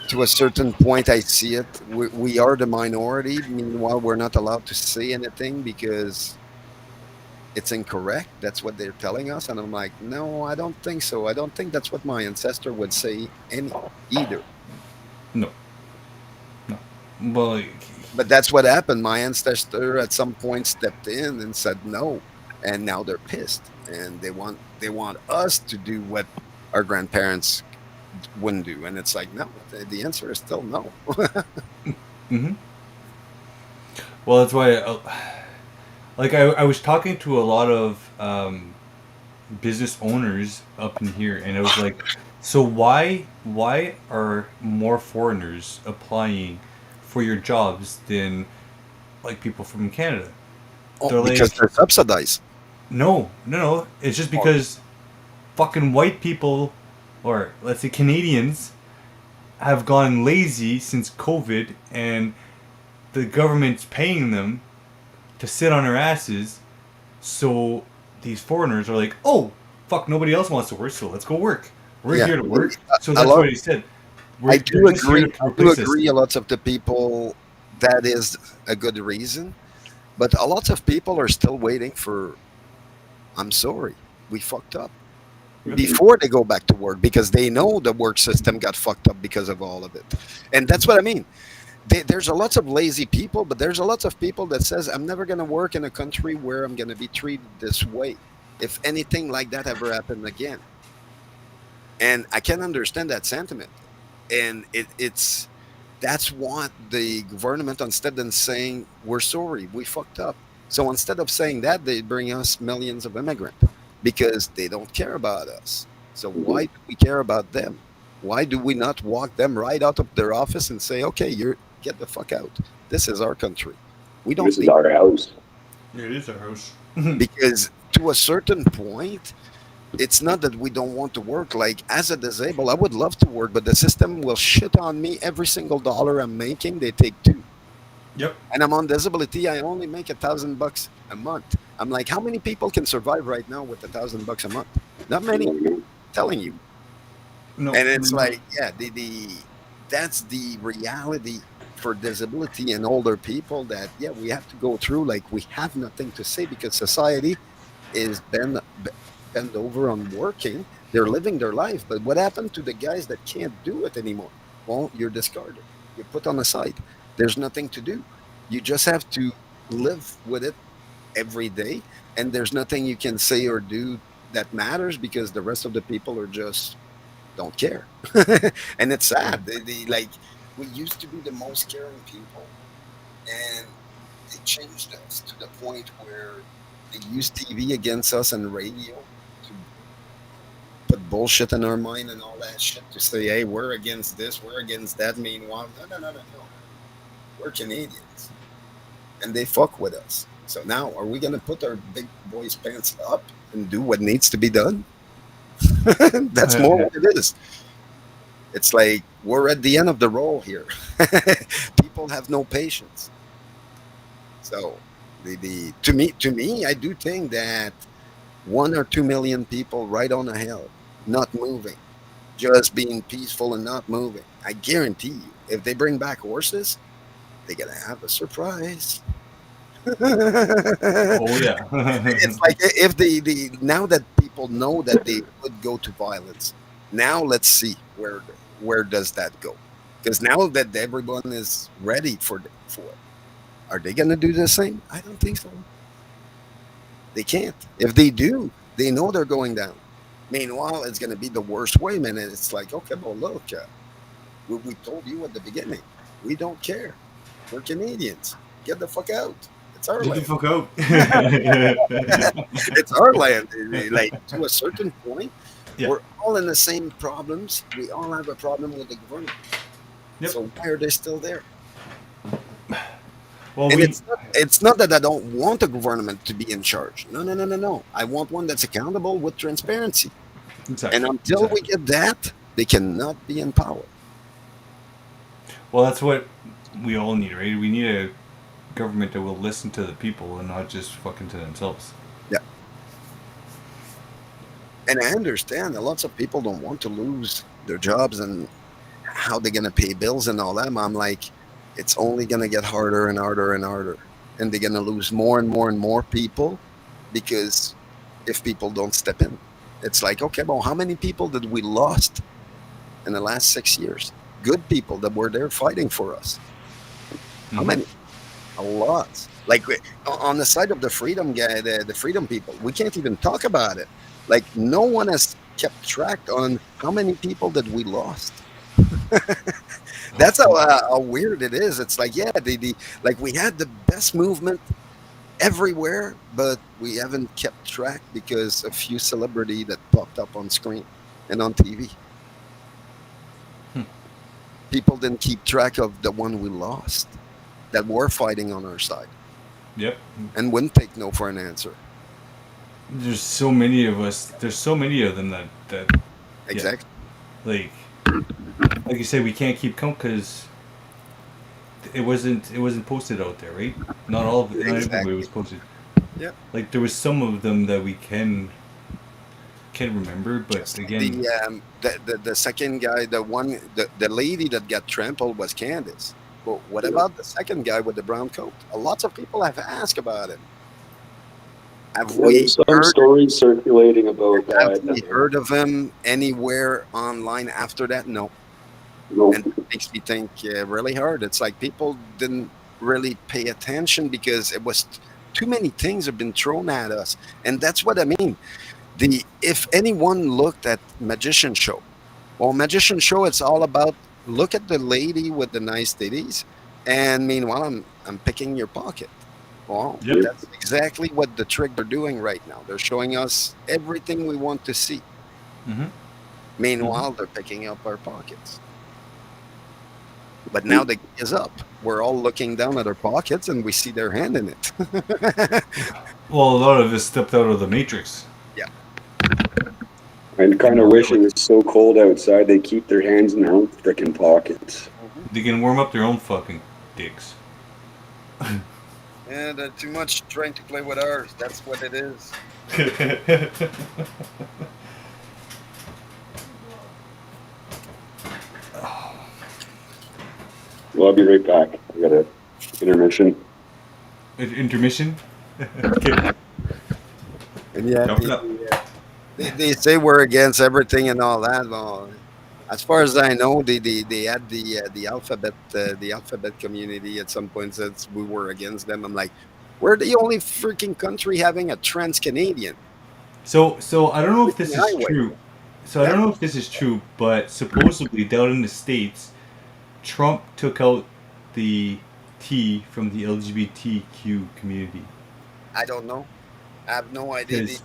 To a certain point, I see it. We are the minority. Meanwhile, we're not allowed to say anything because it's incorrect. That's what they're telling us. And I'm like, no, I don't think so. I don't think that's what my ancestor would say any either. No, no. Well, like, But that's what happened. My ancestor at some point stepped in and said no, and now they're pissed, and they want us to do what our grandparents wouldn't do, and it's like no. The answer is still no. hmm well, that's why. Like I was talking to a lot of business owners up in here, and I was like, so why are more foreigners applying for your jobs than like people from Canada? Oh, They're because like, they're subsidized. no. It's just Or because fucking white people, or let's say Canadians, have gone lazy since COVID, and the government's paying them to sit on their asses. So these foreigners are like, oh, fuck, nobody else wants to work, so let's go work. We're yeah, here to work. So a that's lot. what he said. I They're do just here agree. to I do replace us. agree. A lot of the people that is a good reason, but a lot of people are still waiting for. I'm sorry, we fucked up Yep. before they go back to work because they know the work system got fucked up because of all of it, and that's what I mean. There's a lots of lazy people, but there's a lots of people that says I'm never going to work in a country where I'm going to be treated this way if anything like that ever happened again. And I can understand that sentiment, and it's that's what the government, instead of saying we're sorry we fucked up, so instead of saying that, they bring us millions of immigrants because they don't care about us. So Mhm. why do we care about them? Why do we not walk them right out of their office and say, okay, you're get the fuck out, this is our country, we don't This is need. our house. Yeah, it is our house. Because to a certain point, it's not that we don't want to work. Like as a disabled, I would love to work, but the system will shit on me every single dollar I'm making. They take two, Yep. and I'm on disability. I only make $1,000 a month. I'm like, how many people can survive right now with $1,000 a month? Not many. You know? Telling you. No. And it's like, yeah, the that's the reality for disability and older people, that yeah, we have to go through. Like we have nothing to say because society is bent over on working. They're living their life. But what happened to the guys that can't do it anymore? Well, you're discarded. You're put on the side. There's nothing to do. You just have to live with it every day. And there's nothing you can say or do that matters because the rest of the people are just don't care. And it's sad. Like we used to be the most caring people, and they changed us to the point where they use TV against us and radio to put bullshit in our mind and all that shit to say, hey, we're against this, we're against that. Meanwhile, no. We're Canadians and they fuck with us. So now, are we going to put our big boys' pants up and do what needs to be done? That's more what it is. It's like we're at the end of the roll here. People have no patience. So, to me, I do think that 1 or 2 million people right on a hill, not moving, just being peaceful and not moving. I guarantee you, if they bring back horses, they're gonna have a surprise. Oh yeah. It's like if the now that people know that they would go to violence, now let's see where does that go? Because now that everyone is ready for it, are they gonna do the same? I don't think so. They can't. If they do, they know they're going down. Meanwhile, it's going to be the worst way, man. And it's like, okay, well, look, we told you at the beginning, we don't care. We're Canadians. Get the fuck out. It's our Get the land. fuck out. It's our land. Like to a certain point, Yeah. we're all in the same problems. We all have a problem with the government. Yep. So why are they still there? Well, And we. it's not that I don't want the government to be in charge. No. I want one that's accountable with transparency. And Exactly. until we get that, they cannot be in power. Well, that's what we all need, right? We need a government that will listen to the people and not just fucking to themselves. Yeah. And I understand that lots of people don't want to lose their jobs and how they're going to pay bills and all that. I'm like, it's only going to get harder and harder and harder. And they're going to lose more and more and more people because if people don't step in, it's like, okay, well, how many people did we lost in the last 6 years? good people that were there fighting for us. How Mhm. many? A lot. Like on the side of the freedom guy, the freedom people, we can't even talk about it. Like no one has kept track on how many people that we lost. That's how weird it is. It's like, yeah, the like we had the best movement everywhere, but we haven't kept track because a few celebrity that popped up on screen and on TV. People didn't keep track of the one we lost that were fighting on our side Yep. and wouldn't take no for an answer. There's so many of us. There's so many of them that yeah, Exactly. like you said, we can't keep count because it wasn't posted out there, right? Not all of it, not everybody was Exactly. posted. Yeah. Like there was some of them that we can remember, but Just like again, the second guy, the lady that got trampled was Candace. But what Yeah. about the second guy with the brown coat? Lots of people have asked about him. Have Yeah, we there's some heard? stories circulating about Have that. we heard of him anywhere online after that? No. You know, And that makes me think really hard. It's like people didn't really pay attention because it was too many things have been thrown at us, and that's what I mean. The if anyone looked at magician show, well, magician show, it's all about look at the lady with the nice titties, and meanwhile I'm picking your pocket. Well, yep. yeah, that's exactly what the trick they're doing right now. They're showing us everything we want to see. Mm-hmm. Mm-hmm. Meanwhile, they're picking up our pockets. But now the game is up. We're all looking down at our pockets and we see their hand in it. Well, a lot of us stepped out of the matrix. Yeah. and kind of wish it was so cold outside they keep their hands in their own frickin' pockets. They can warm up their own fucking dicks. And too much trying to play with ours. That's what it is. Well, I'll be right back. I got a intermission. Intermission. Okay. And yeah, Jump it up. they say we're against everything and all that. Well, as far as I know, they had the alphabet community at some point said we were against them. I'm like, we're the only freaking country having a trans Canadian So I don't know if this is highway. true. So I Yeah. don't know if this is true, but supposedly down in the states, Trump took out the T from the LGBTQ community. I don't know. I have no idea. Because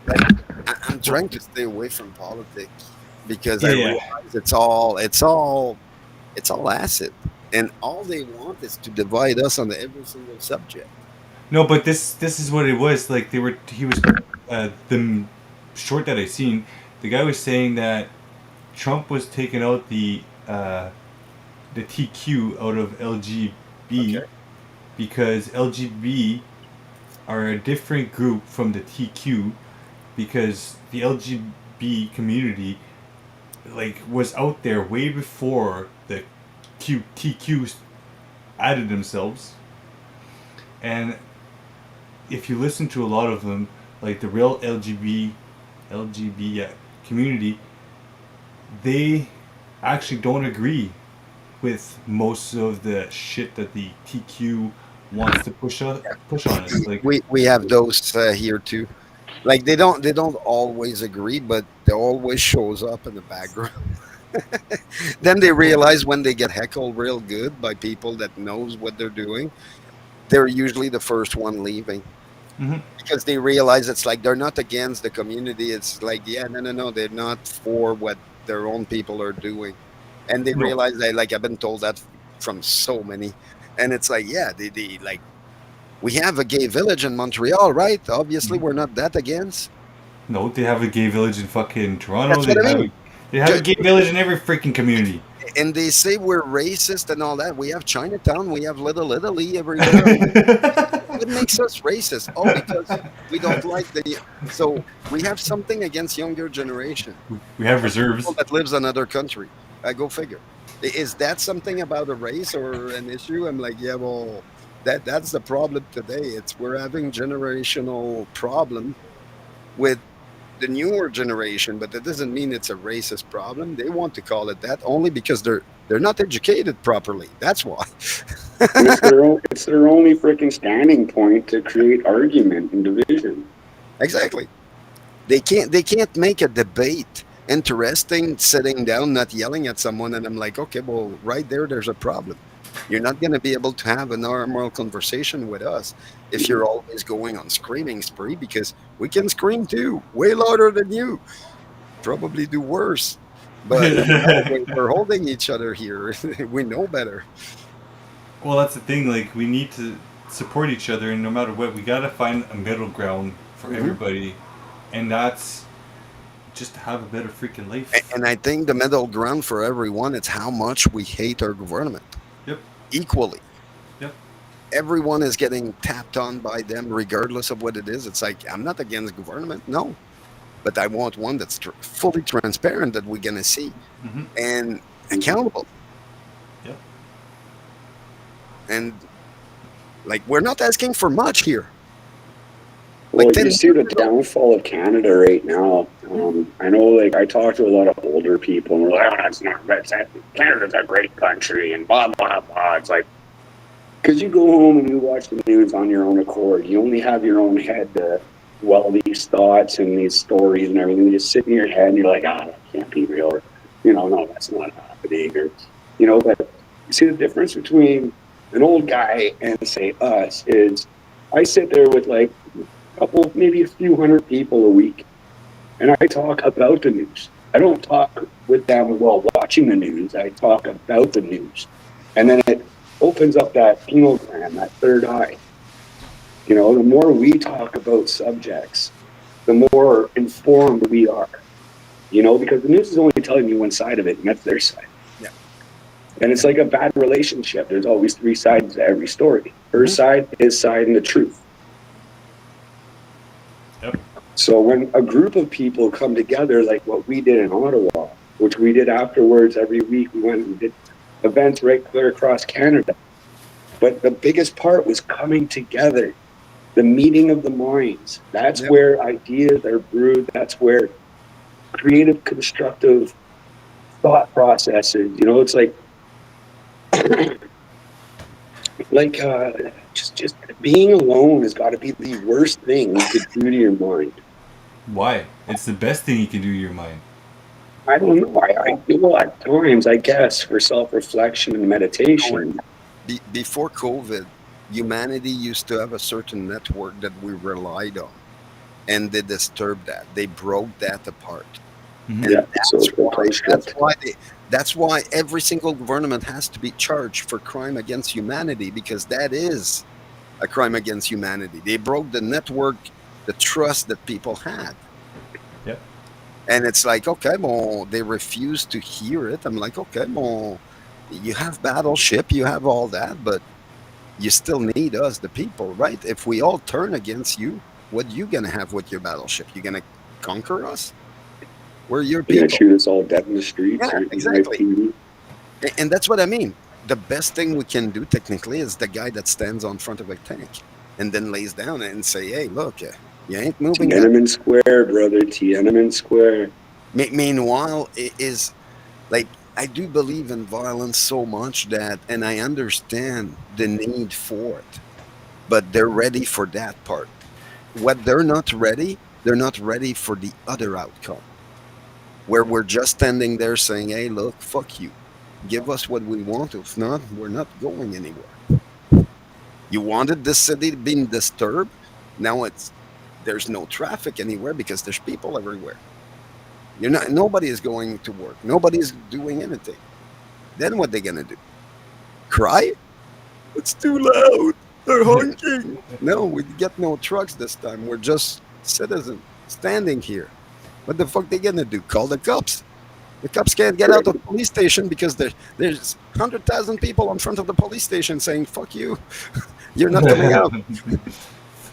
Like, I'm trying to stay away from politics because I yeah, yeah. realize it's all acid, and all they want is to divide us on every single subject. No, but this is what it was. Like he was the short that I seen. The guy was saying that Trump was taking out the TQ out of LGB Okay. because LGB are a different group from the TQ because the LGB community like was out there way before the TQs added themselves, and if you listen to a lot of them, like the real LGB community, they actually don't agree with most of the shit that the TQ wants to push on us. Like, We have those here too. Like they don't always agree, but they always shows up in the background. Then they realize when they get heckled real good by people that knows what they're doing, they're usually the first one leaving mhm. because they realize it's like they're not against the community. It's like, yeah, no, they're not for what their own people are doing, and they No, realize that, like, I've been told that from so many, and it's like, yeah, they like we have a gay village in Montreal, right? Obviously, we're not that against. no, they have a gay village in fucking Toronto. That's what I mean. They have a gay village in every freaking community. And they say we're racist and all that. We have Chinatown, we have Little Italy everywhere. What makes us racist? Oh, because we don't like the. So we have something against younger generation, We have people reserves. that lives in another country. I go figure. Is that something about a race or an issue? I'm like, yeah, well, that's the problem today. It's we're having generational problem with the newer generation, but that doesn't mean it's a racist problem. They want to call it that only because they're not educated properly. That's why. And it's their only freaking standing point to create argument and division. Exactly. They can't make a debate interesting sitting down, not yelling at someone. And I'm like, okay, well, right there's a problem. You're not going to be able to have a normal conversation with us if you're always going on screaming spree, because we can scream too, way louder than you, probably do worse. But no, we're holding each other here. We know better. Well, that's the thing. Like, we need to support each other, and no matter what, we gotta find a middle ground for Mhm. everybody, and that's just to have a better freaking life. And I think the middle ground for everyone is how much we hate our government Yep. equally. Yep. Everyone is getting tapped on by them regardless of what it is. It's like, I'm not against government, no, but I want one that's fully transparent, that we're going to see Mm-hmm. and accountable. Yep. And like, we're not asking for much here. Well, Like 10 you see years the ago. downfall of Canada right now. I know, like, I talk to a lot of older people, and we're like, "Oh, that's not Canada's a great country," and blah blah blah. It's like, because you go home and you watch the news on your own accord. You only have your own head to well these thoughts and these stories and everything. You just sit in your head and you're like, ah, that can't be real. Or, no, that's not happening. Or, but you see the difference between an old guy and, say, us is I sit there with like a couple, maybe a few hundred people a week, and I talk about the news. I don't talk with them while watching the news. I talk about the news. And then it opens up that penal gland, that third eye. The more we talk about subjects, the more informed we are. Because the news is only telling you one side of it, and that's their side. Yeah. And it's like a bad relationship. There's always three sides to every story: her Mhm. side, his side, and the truth. Yep. So when a group of people come together, like what we did in Ottawa, which we did afterwards every week, we went and did events right clear across Canada. But the biggest part was coming together, the meeting of the minds. That's Yep. where ideas are brewed. That's where creative, constructive thought processes. It's like just being alone has got to be the worst thing you could do to your mind. Why? It's the best thing you can do to your mind. I don't know. I do at times, I guess, for self-reflection and No, meditation. before COVID, humanity used to have a certain network that we relied on, and they disturbed that. They broke that apart. Mm-hmm. And Yeah, so it's been that's construct. why that's why every single government has to be charged for crime against humanity, because that is a crime against humanity. They broke the network, the trust that people had. Yep. And it's like, okay, well, they refuse to hear it. I'm like, okay, well, you have battleship, you have all that, but you still need us, the people, right? If we all turn against you, what you gonna have with your battleship? You gonna conquer us? We're your They're gonna people. shoot us all dead in the streets Yeah, or in live exactly. TV. And that's what I mean. The best thing we can do technically is the guy that stands on front of a tank and then lays down and say, "Hey, look, you ain't moving that." Tiananmen Square, brother. Tiananmen Square. Meanwhile, it is like, I do believe in violence so much that, and I understand the need for it, but they're ready for that part. What they're not ready for the other outcome, where we're just standing there saying, "Hey, look, fuck you. Give us what we want. If not, we're not going anywhere." You wanted this city being disturbed. Now there's no traffic anywhere because there's people everywhere. Nobody is going to work. Nobody's doing anything. Then what they gonna do? Cry? It's too loud. They're honking. No, we get no trucks this time. We're just citizens standing here. What the fuck they gonna do? Call the cops? The cops can't get out of the police station because there's 100,000 people in front of the police station saying, "Fuck you, you're not coming out."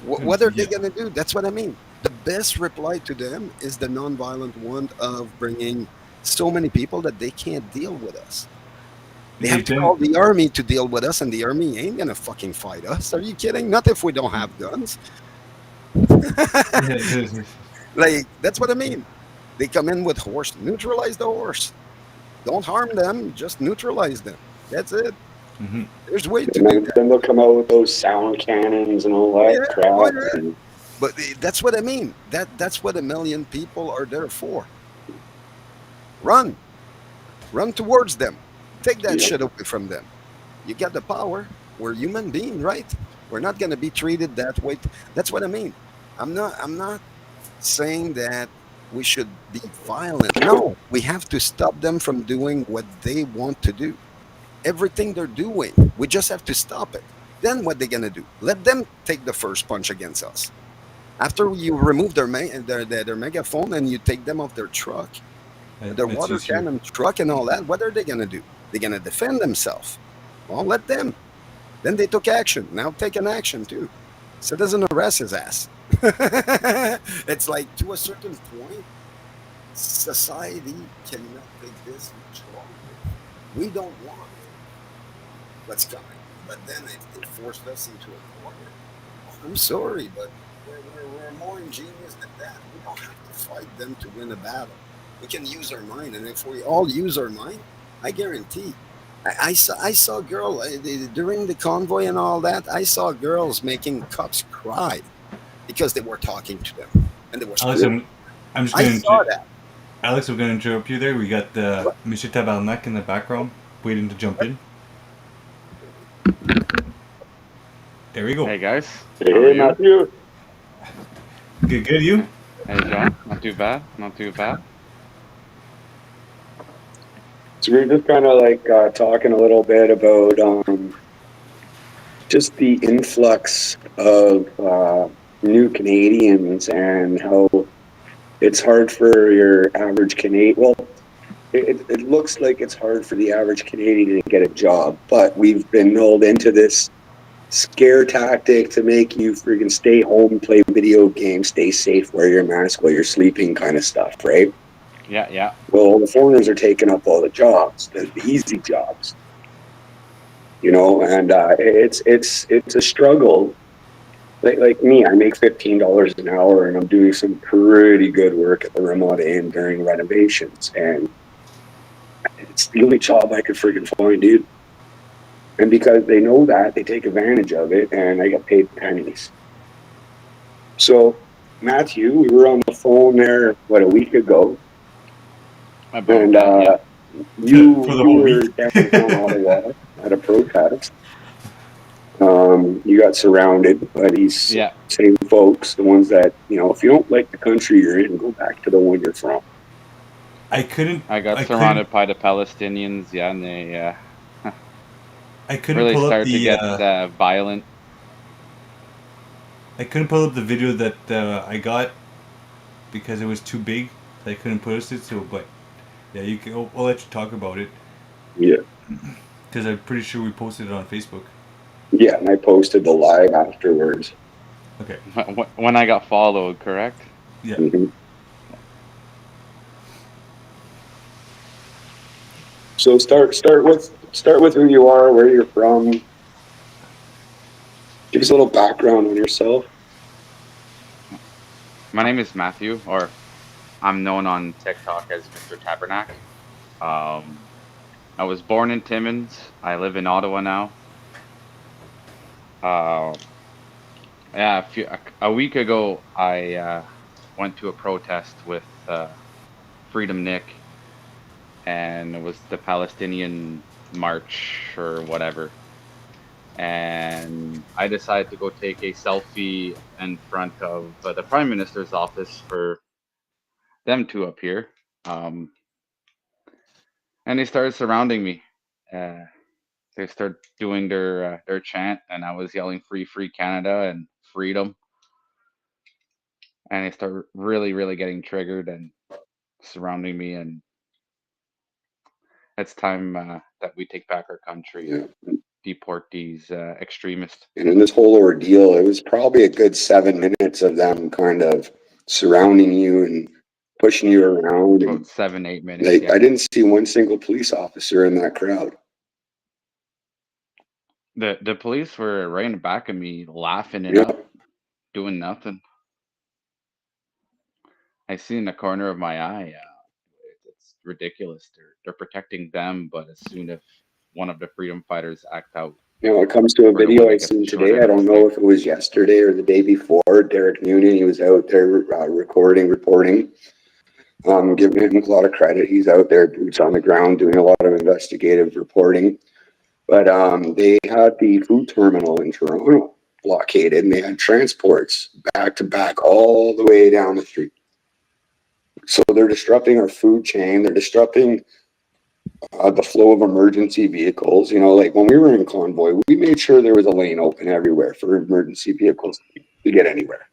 What are they Yeah. going to do? That's what I mean. The best reply to them is the nonviolent one of bringing so many people that they can't deal with us. They They have to tend. call the army to deal with us, and the army ain't going to fucking fight us. Are you kidding? Not if we don't have guns. Like that's what I mean. They come in with horse, neutralize the horse. Don't harm them, just neutralize them. That's it. Hmm. There's a way to And do then, that. then they'll come out with those sound cannons and all Oh that yeah, oh crap. yeah. And But that's what I mean. That's what a million people are there for. Run, run towards them. Take that you shit away from them. You got the power. We're human beings, right? We're not gonna be treated that way. That's what I mean. I'm not saying that we should be violent. No, we have to stop them from doing what they want to do. Everything they're doing, we just have to stop it. Then what they gonna do? Let them take the first punch against us. After you remove their megaphone and you take them off their truck, their That's water easier. cannon truck and all that, what are they gonna do? They're gonna defend themselves. Well, let them. Then they took action. Now take an action too. Citizen arrest his ass. It's like to a certain point, society cannot take this much longer. We don't want what's coming. But then if they forced us into a corner, I'm sorry, but we're more ingenious than that. We don't have to fight them to win a battle. We can use our mind, and if we all use our mind, I guarantee. I saw a girl during the convoy and all that. I saw girls making cops cry because they were talking to them and they were Alex, speaking. I'm just I gonna saw that. Alex, I'm gonna interrupt you there. We got What? Monsieur Tabarnak in the background waiting to jump What? in. There we go. Hey guys, how are hey, you? Matthew. Good, good. You? Hey John, not too bad, not too bad. So we are just kind of like talking a little bit about just the influx of new Canadians and how it's hard for your average Canadian. Well, it looks like it's hard for the average Canadian to get a job, but we've been lulled into this scare tactic to make you freaking stay home, play video games, stay safe, wear your mask while you're sleeping, kind of stuff, right? Yeah, yeah. Well, the foreigners are taking up all the jobs, the easy jobs, and it's a struggle. Like me, I make $15 an hour, and I'm doing some pretty good work at the Ramada Inn during renovations, and it's the only job I could freaking find, dude. And because they know that, they take advantage of it, and I get paid pennies. So, Matthew, we were on the phone there, what, a week ago, About and that, yeah, For you the you whole were week. downtown Ottawa at a protest. You got surrounded by these yeah. same folks, the ones that, if you don't like the country you're in, go back to the one you're from. I couldn't. I got I couldn't. surrounded by the Palestinians, yeah, and they I couldn't really pull up started to the. get violent. I couldn't pull up the video that I got because it was too big. I couldn't post it. So, but yeah, you can. I'll let you talk about it Yeah. because I'm pretty sure we posted it on Facebook. Yeah. And I posted the live afterwards. Okay. When I got followed, correct? Yeah. hmm So start with who you are, where you're from. Give us a little background on yourself. My name is Matthew, or I'm known on TikTok as Mr. Tabernac. Um, I was born in Timmins. I live in Ottawa now. Uh, yeah, a week ago, I went to a protest with Freedom Nick, and it was the Palestinian march or whatever. And I decided to go take a selfie in front of the Prime Minister's office for them to appear. Um, and they started surrounding me. Uh, they started doing their chant, and I was yelling "Free, Free Canada" and "Freedom." And they started really, really getting triggered and surrounding me. And it's time that we take back our country and Yeah. deport these extremists. And in this whole ordeal, it was probably a good 7 minutes of them kind of surrounding you and pushing you around. About And 7, 8 minutes, like, yeah. I didn't see one single police officer in that crowd. The police were right in the back of me, laughing it Yeah. up, doing nothing. I see in the corner of my eye. It's ridiculous. They're protecting them, but as soon as one of the freedom fighters act out, You know, it comes to a or the one video I that gets seen short today. end I of the don't know stick. if it was yesterday or the day before. Derek Noonan, he was out there reporting. Giving him a lot of credit. He's out there, boots on the ground, doing a lot of investigative reporting. But they had the food terminal in Toronto blockaded, and they had transports back to back all the way down the street. So they're disrupting our food chain. They're disrupting the flow of emergency vehicles. You know, like when we were in convoy, we made sure there was a lane open everywhere for emergency vehicles to get anywhere.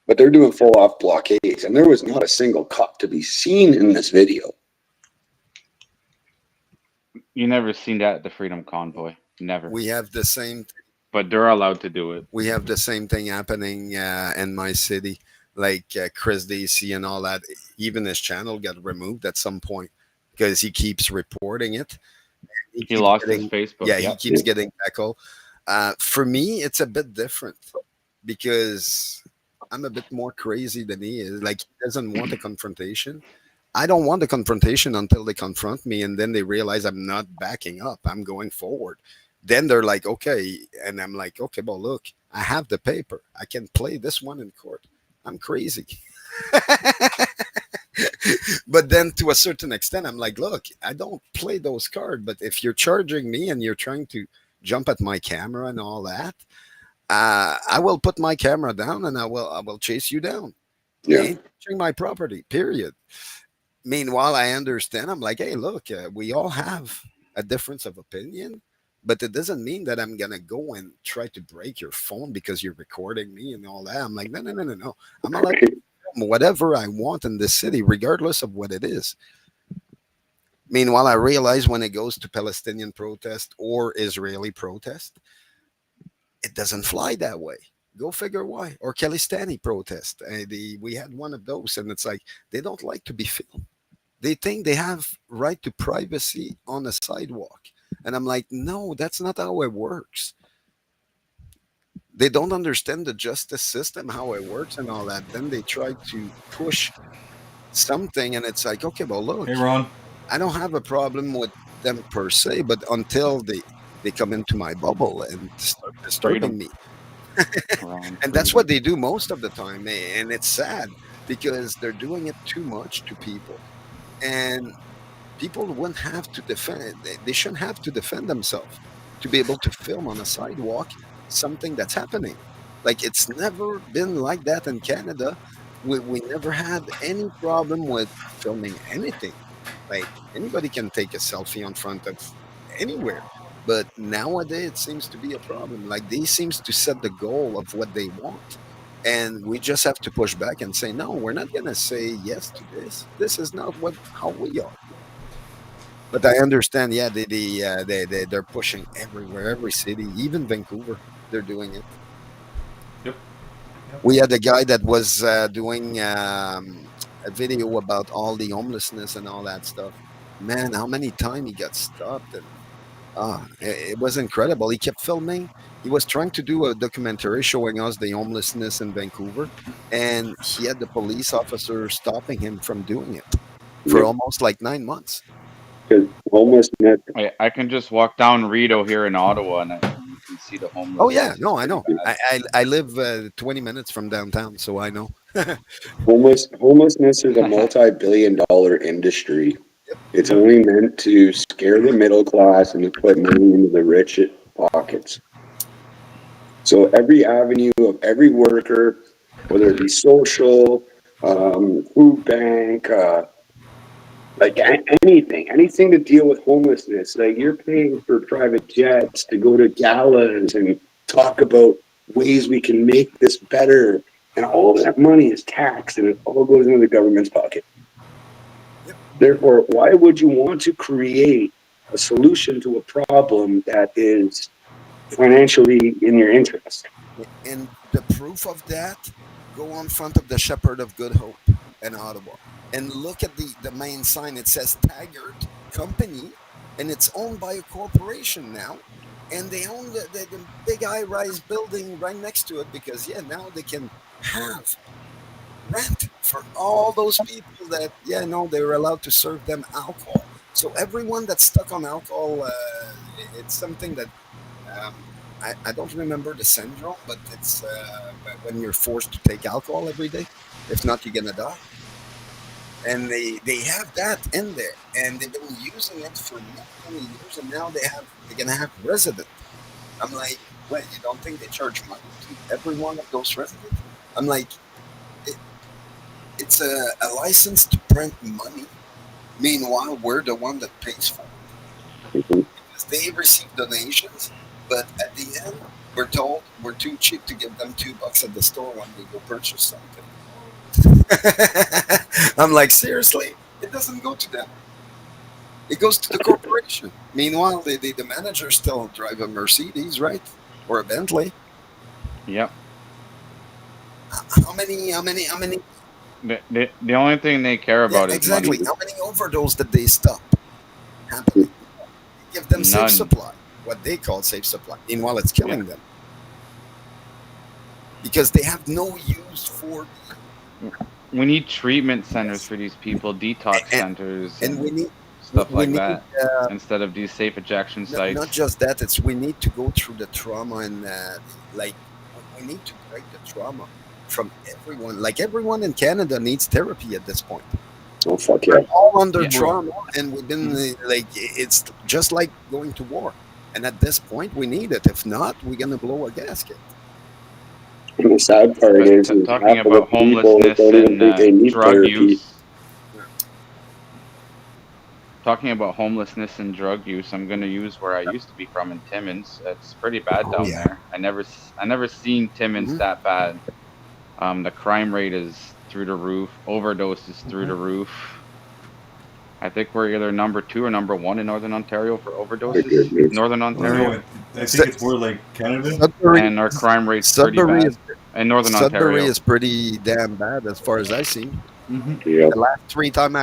But they're doing full off blockades, and there was not a single cop to be seen in this video. You never seen that at the Freedom Convoy. Never. We have the same But they're allowed to do it. we have the same thing happening in my city, like Chris DC and all that. Even his channel got removed at some point because he keeps reporting it. He He keeps lost his getting, Facebook. yeah, he Yep. keeps getting tackle. For me, it's a bit different because I'm a bit more crazy than he is. Like he doesn't want a confrontation. I don't want the confrontation until they confront me, and then they realize I'm not backing up. I'm going forward. Then they're like, okay, and I'm like, okay, well, look, I have the paper. I can play this one in court. I'm crazy. But then to a certain extent, I'm like, look, I don't play those cards. But if you're charging me and you're trying to jump at my camera and all that, I will put my camera down and I will chase you down. You Yeah, ain't touching my property. Period. Meanwhile, I understand. I'm like, hey, look, we all have a difference of opinion, but it doesn't mean that I'm gonna go and try to break your phone because you're recording me and all that. I'm like, no, no, no, no, no. I'm allowed to film whatever I want in this city, regardless of what it is. Meanwhile, I realize when it goes to Palestinian protest or Israeli protest, it doesn't fly that way. Go figure why. Or Kalistani protest. We had one of those, and it's like they don't like to be filmed. They think they have right to privacy on a sidewalk, and I'm like, no, that's not how it works. They don't understand the justice system, how it works, and all that. Then they try to push something, and it's like, okay, well, look, Hey, Ron. I don't have a problem with them per se, but until they come into my bubble and start Freedom. disturbing me. Around And that's freedom. what they do most of the time, and it's sad because they're doing it too much to people, and people wouldn't have to defend. They shouldn't have to defend themselves to be able to film on a sidewalk something that's happening. Like it's never been like that in Canada. We never had any problem with filming anything. Like anybody can take a selfie in front of anywhere. But nowadays it seems to be a problem. Like they seems to set the goal of what they want. And we just have to push back and say, no, we're not gonna say yes to this. This is not what how we are. But I understand, yeah, they're pushing everywhere, every city, even Vancouver, they're doing it. Yep. We had a guy that was doing a video about all the homelessness and all that stuff. Man, how many times he got stopped and it was incredible. He kept filming. He was trying to do a documentary showing us the homelessness in Vancouver, and he had the police officer stopping him from doing it for yeah. almost like 9 months. Because homelessness, I can just walk down Rideau here in Ottawa, and you can see the Oh yeah, homelessness. It's no, I pretty know. bad. I live 20 minutes from downtown, so I know. homelessness is a multi-billion-dollar industry. It's Yep. only meant to scare the middle class and to put money into the rich pockets. So every avenue of every worker, whether it be social, food bank, like anything to deal with homelessness. Like you're paying for private jets to go to galas and talk about ways we can make this better. And all that money is taxed and it all goes into the government's pocket. Therefore, why would you want to create a solution to a problem that is financially in your interest? And the proof of that, go on front of the Shepherd of Good Hope in Ottawa and look at the main sign. It says Taggart Company, and it's owned by a corporation now. And they own the big high rise building right next to it because, yeah, now they can have rent for all those people that, yeah, no, they were allowed to serve them alcohol. So everyone that's stuck on alcohol, it's something that I don't remember the syndrome, but it's when you're forced to take alcohol every day. If not, you're gonna die. And they have that in there, and they've been using it for many years, and now they're gonna have resident. I'm like, well, you don't think they charge money to every one of those residents? I'm like, it, it's a license to print money. Meanwhile, we're the one that pays for it because they receive donations, but at the end, we're told we're too cheap to give them $2 at the store when we go purchase something. I'm like, seriously, it doesn't go to them. It goes to the corporation. Meanwhile, the manager still drive a Mercedes, right, or a Bentley. Yep. How many? The only thing they care Yeah, about is exactly. money. How many overdose did they stop happening? Give them safe None. supply, what they call safe supply. Meanwhile, it's killing Yeah. them because they have no use for We need treatment centers for these people, detox and, centers, and we and need stuff we like need that, instead of these safe ejection not sites. just that. It's we need to go through the trauma and like we need to break the trauma from everyone. Like everyone in Canada needs therapy at this point. Oh fuck We're yeah! all under Yeah. trauma, and we've been like it's just like going to war. And at this point, we need it. If not, we're gonna blow a gasket. And the sad part But is talking half of the about people homelessness don't even and think they need drug therapy. use, talking about homelessness and drug use, I'm gonna use where I used to be from in Timmins. It's pretty bad Oh down yeah. there. I never seen Timmins Hmm. that bad. The crime rate is through the roof. Overdose is through the roof. I think we're either number two or number one in Northern Ontario for My overdoses. goodness. Northern No, Ontario, I think Su- it's more like Canada. Sudbury, and our crime rate's pretty Sudbury bad is in Northern Sudbury Ontario. is pretty damn bad as far as I see. Hmm. Yeah. The last 3 time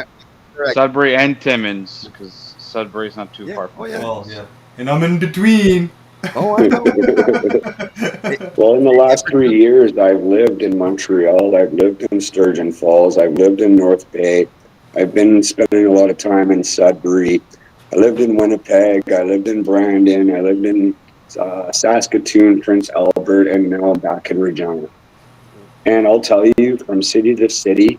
Sudbury and Timmins, because Sudbury's not too yeah, far oh from yeah, Well, Timmins. yeah, and I'm in between. oh I know. It, Well, in the last every 3 years, I've lived in Montreal. I've lived in Sturgeon Falls. I've lived in North Bay. I've been spending a lot of time in Sudbury. I lived in Winnipeg. I lived in Brandon. I lived in Saskatoon, Prince Albert, and now I'm back in Regina. And I'll tell you, from city to city,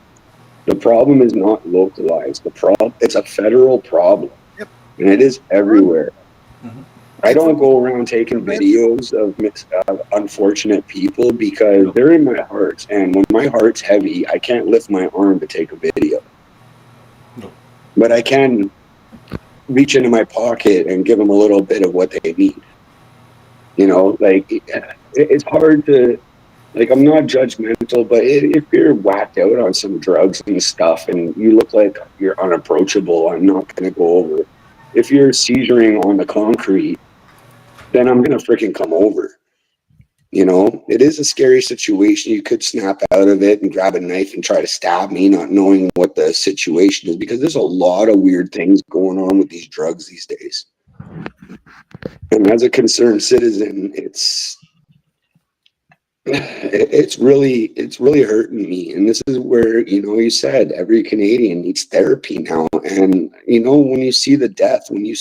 the problem is not localized. The problem it's a federal problem, yep, and it is everywhere. Hmm. I it's don't go around taking videos of unfortunate people because No. they're in my heart. And when my heart's heavy, I can't lift my arm to take a video. No. But I can reach into my pocket and give them a little bit of what they need. You know, like it's hard to, like, I'm not judgmental, but if you're whacked out on some drugs and stuff and you look like you're unapproachable, I'm not going to go over. If you're seizuring on the concrete, then I'm going to freaking come over. You know, it is a scary situation. You could snap out of it and grab a knife and try to stab me, not knowing what the situation is, because there's a lot of weird things going on with these drugs these days. And as a concerned citizen, it's really hurting me. And this is where, you said every Canadian needs therapy now. And when you see the death, when your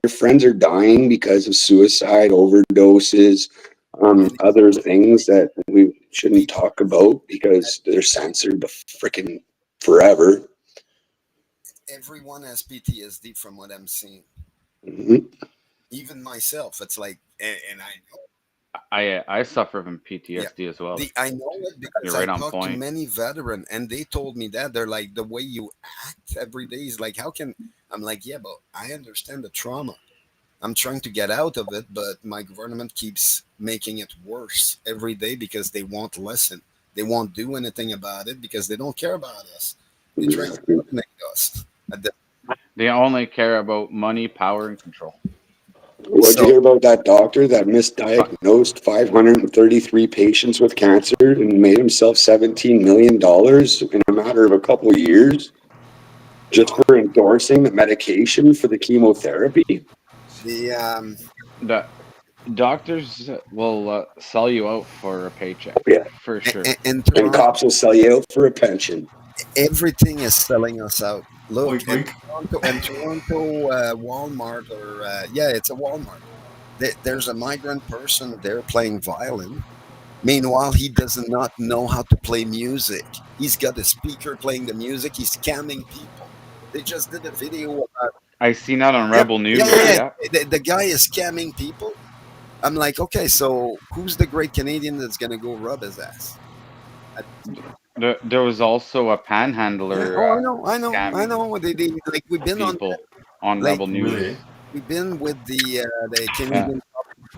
friends are dying because of suicide, overdoses, and other things that we shouldn't people, talk about because they're censored to freaking forever. everyone has PTSD from what I'm seeing. Mhm. Even myself, it's like, and I know, I suffer from yeah, PTSD as well. I know it because You're I right on talked to point. many veteran, and they told me that they're like the way you act every day is like, how can I'm like, yeah, but I understand the trauma. I'm trying to get out of it, but my government keeps making it worse every day because they won't listen. They won't do anything about it because they don't care about us. They try to Exactly. eliminate us. At the, They only care about money, power, and control. What'd you so hear about that doctor that Fi- misdiagnosed 533 patients with cancer and made himself $17 million in a matter of a couple of years just for endorsing the medication for the chemotherapy? the That. Doctors will sell you out for a paycheck, Yeah. for sure. And And Toronto, cops will sell you out for a pension. everything is selling us out. Look, Oink oink. and Toronto Walmart, or yeah, it's a Walmart. There's a migrant person there playing violin. Meanwhile, he does not know how to play music. He's got a speaker playing the music. He's scamming people. They just did a video about. I seen that on Yep. Rebel Yeah, News. yeah, yeah. Yeah, The guy is scamming people. I'm like, okay, so who's the great Canadian that's gonna go rub his ass? I don't see it. there was also a Yeah. panhandler Oh, I know, I know, I scamming know. They like we've been on that. people on Like Rebel News. Really? we've been with the Yeah, Canadian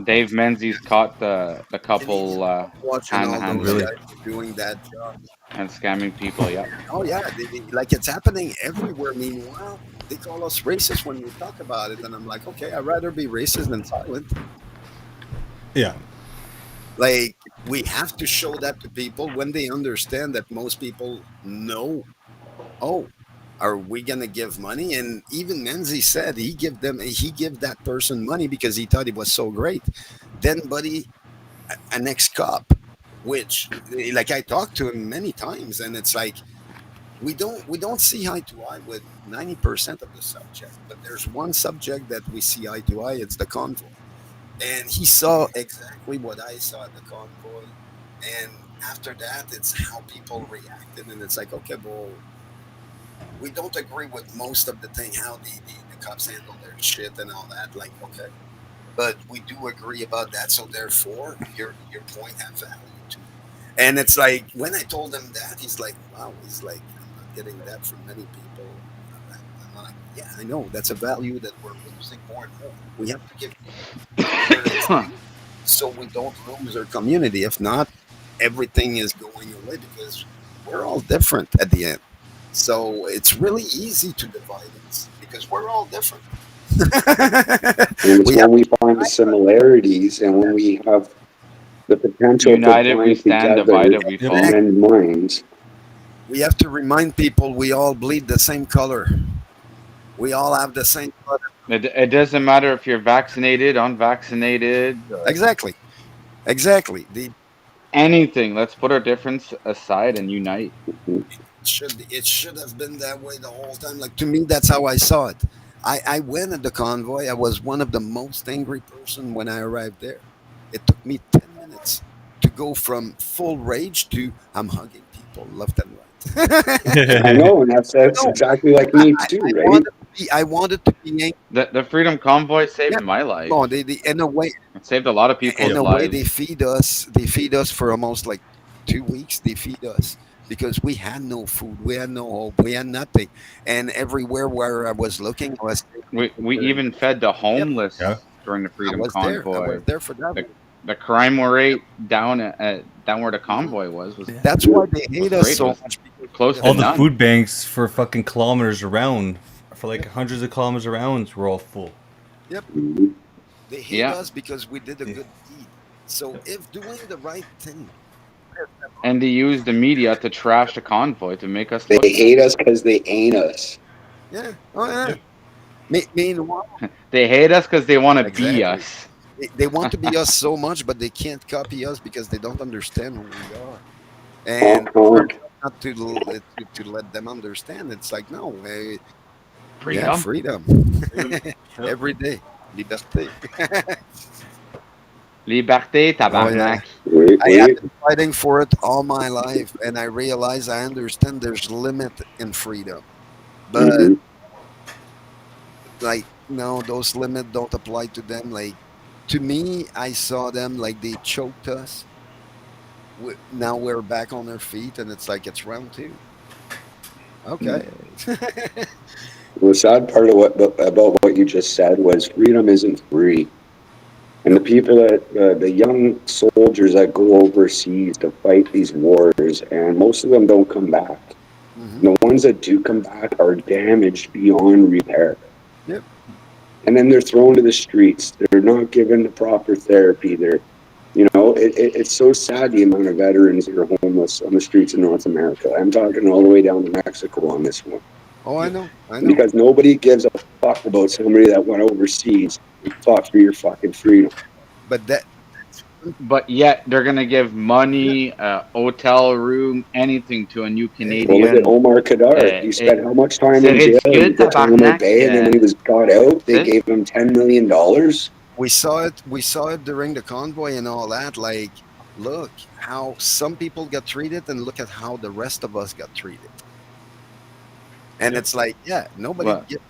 Dave Menzies caught the Canadian couple watch and all those Really? panhandlers guys doing that job. and scamming people. Yeah, Oh yeah, like it's happening everywhere. Meanwhile, they call us racist when we talk about it, and I'm like, okay, I'd rather be racist than silent. Yeah. Like we have to show that to people when they understand that most people know. Oh, are we gonna give money? And even Menzies said he give that person money because he thought it was so great. Then, buddy, an ex cop, which like I talked to him many times, and it's like we don't see eye to eye with 90% of the subject, but there's one subject that we see eye to eye. It's the convoy, and he saw exactly what I saw at the convoy. And after that, it's how people reacted, and it's like, okay, well, we don't agree with most of the thing how the cops handle their shit and all that. Like, okay, but we do agree about that. So therefore, your point have value too. And it's like when I told him that, he's like, "Wow." He's like, "I'm not getting that from many people." I'm like, "Yeah, I know. That's a value that we're losing more and more. We have to give certain things so we don't lose our community. If not, everything is going away because we're all different at the end. So it's really easy to divide us because we're all different. And it's we when have we find the similarities and when we have the potential to united we bind stand, together divided we Yep. fall. and minds. we have to remind people we all bleed the same color. We all have the same blood. It doesn't matter if you're vaccinated, unvaccinated, Exactly. Exactly. anything. Let's put our difference aside and unite. It should have been that way the whole time. Like to me, that's how I saw it. I went at the convoy. I was one of the most angry person when I arrived there. It took me 10 minutes to go from full rage to I'm hugging people left and right. I know, and that's No, exactly like I, me I, too, I right? wanted to be. I wanted to be angry. The Freedom Convoy Yeah. saved my life. No, they in a way, It saved a lot of in people's a way, they lives. feed us. They feed us for almost like 2 weeks. They feed us because we had no food, we had no hope, we had nothing, and everywhere where I was looking, I was taking We pictures. even fed the Yep, Yeah. homeless during the I Freedom was there. I was Convoy. there for that The one. the crime rate down where the convoy That's why they was hate us great. It so was much because close to All the none. food banks for fucking kilometers around, for like hundreds of kilometers around, were all full. yep, Mhm. they hate Yeah, us because we did a Yeah. good deed. So if doing the right thing, and they used the media to trash the convoy to make us They look hate bad. us because they ain't us. yeah, oh yeah. Yep. Meanwhile, They hate us because they want to be exactly. us. They want to be us so much, but they can't copy us because they don't understand who we are. And Honk, it's our honk. job not to let them understand. It's like no, yeah, Freedom. freedom Yep. every day, liberté. Liberté, Oh yeah, tabarnak. Wait, I have wait. been fighting for it all my life, and I realize I understand there's limit in freedom, but Hmm. like no, those limits don't apply to them. Like to me, I saw them like they choked us. Now we're back on our feet, and it's like it's round two. Okay. The sad part of about what you just said was freedom isn't free. And the people that, the young soldiers that go overseas to fight these wars, and most of them don't come back. Hmm. And the ones that do come back are damaged beyond repair. Yep. And then they're thrown to the streets. They're not given the proper therapy. It's so sad the amount of veterans that are homeless on the streets of North America. I'm talking all the way down to Mexico on this one. Oh, I Yep. know. I know. Because nobody gives a fuck about somebody that went overseas and fought for your fucking freedom. but that But yet they're gonna give money, hotel room, anything to a new hey, Well, look at Canadian. Omar Kadar. He Eh, spent how much time c'est in jail in ridicule, Guantanamo tabarnak. Bay, and then when he was got out, they Tu gave him $10 million. we saw it. We saw it during the convoy and all that. Like, look how some people got treated, and look at how the rest of us got treated. And Yep. it's like, yeah, nobody but get.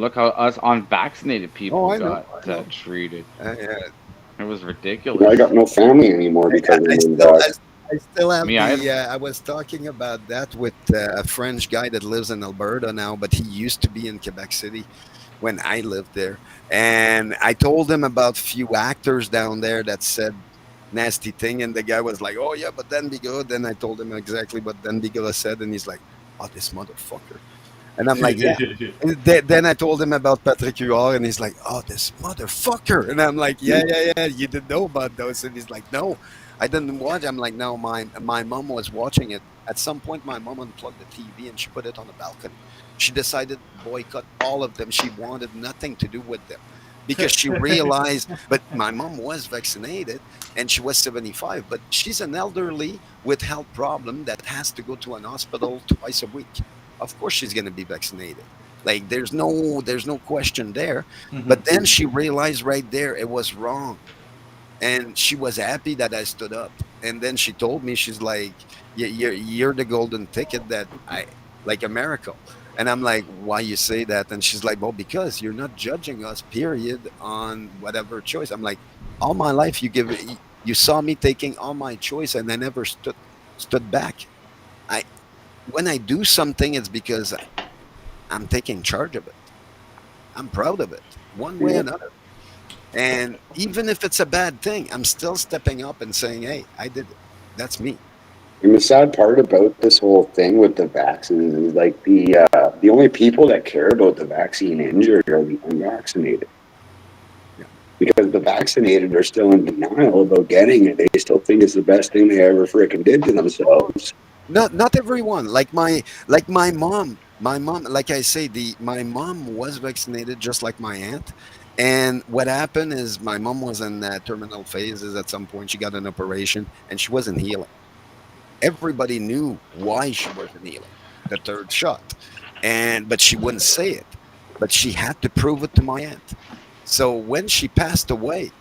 look how us unvaccinated Oh, people I know, got I know. treated. Yeah. It was I got ridiculous. no family anymore because I I'm still, back. I still have Me the. either. I was talking about that with a French guy that lives in Alberta now, but he used to be in Quebec City when I lived there, and I told him about few actors down there that said nasty thing, and the guy was like, "Oh yeah, but then be good." Then I told him exactly what then Bigelow said, and he's like, "Oh, this motherfucker." And I'm like, yeah. And then I told him about Patrick Huard, and he's like, "Oh, this motherfucker!" And I'm like, "Yeah, yeah, yeah. You didn't know about those?" And he's like, "No, I didn't watch." I'm like, "No, my mom was watching it. At some point, my mom unplugged the TV and she put it on the balcony. She decided to boycott all of them. She wanted nothing to do with them because she realized. But my mom was vaccinated, and she was 75, but she's an elderly with health problem that has to go to an hospital twice a week. Of course she's going to be vaccinated. Like there's no question there. Hmm. But then she realized right there it was wrong, and she was happy that I stood up. And then she told me, she's like, You're the golden ticket that I like a miracle." And I'm like, "Why you say that?" And she's like, "Well, because you're not judging us, period, on whatever choice." I'm like, "All my life you saw me taking all my choice, and I never stood back. I When I do something, it's because I'm taking charge of it. I'm proud of it, one way or Yeah. another. And even if it's a bad thing, I'm still stepping up and saying, hey, I did it. That's me." And the sad part about this whole thing with the vaccines is like the only people that care about the vaccine injured are the unvaccinated. Yeah. Because the vaccinated are still in denial about getting it. They still think it's the best thing they ever freaking did to Oh, themselves. not everyone. Like my mom. My mom, like I say, the my mom was vaccinated just like my aunt. And what happened is my mom was in terminal phases at some point. She got an operation and she wasn't healing. Everybody knew why she wasn't healing, the third shot, and but she wouldn't say it. But she had to prove it to my aunt. So when she passed away,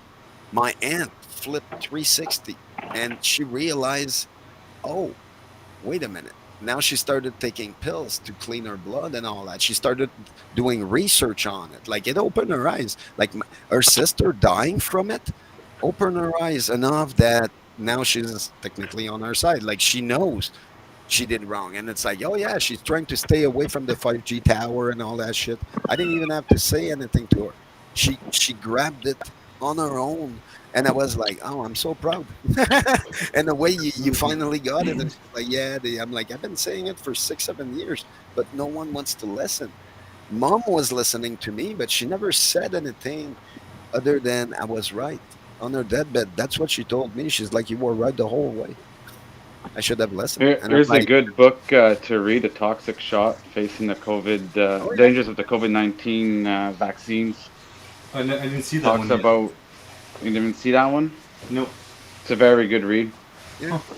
my aunt flipped 360 and she realized, oh, wait a minute. Now she started taking pills to clean her blood and all that. She started doing research on it. Like it opened her eyes. Like her sister dying from it opened her eyes enough that now she's technically on our side. Like she knows she did wrong. And it's like, oh yeah, she's trying to stay away from the 5G tower and all that shit. I didn't even have to say anything to her. She grabbed it on her own. And I was like, oh, I'm so proud. And the way you finally got it, and she's like, yeah, I'm like, I've been saying it for 6, 7 years, but no one wants to listen. Mom was listening to me, but she never said anything other than I was right on her deathbed. That's what she told me. She's like, you were right the whole way. I should have listened. And I'm Here's a like, good book to read: "A Toxic Shot: Facing the COVID oh yeah, Dangers of the COVID-19 Vaccines." I didn't see that Talks one yet. about. You didn't see that one? Nope. It's a very good read. yeah, Huh.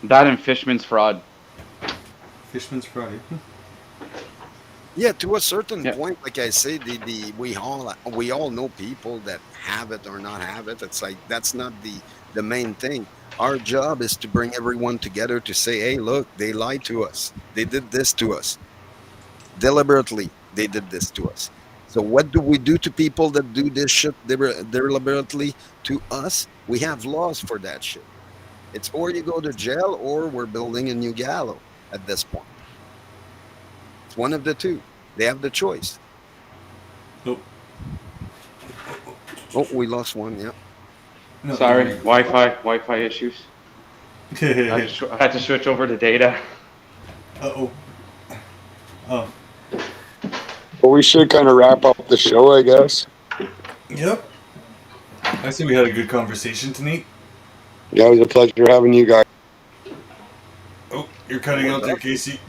That and Fishman's Fraud. Fishman's Friday. yeah. To a certain Yeah. point, like I say, the we all know people that have it or not have it. It's like that's not the main thing. Our job is to bring everyone together to say, hey, look, they lied to us. They did this to us deliberately. They did this to us. So what do we do to people that do this shit deliberately to us? We have laws for that shit. It's or you go to jail or we're building a new gallows at this point. It's one of the two. They have the choice. Nope. Oh, we lost one. Yeah. No, Sorry, there Wi-Fi issues. we go. I had to switch over to data. Uh-oh. Oh. Well, we should kind of wrap up the show, I guess. Yep. I say we had a good conversation tonight. Yeah, it was a pleasure having you guys. Oh, you're cutting What's out there, up? Casey.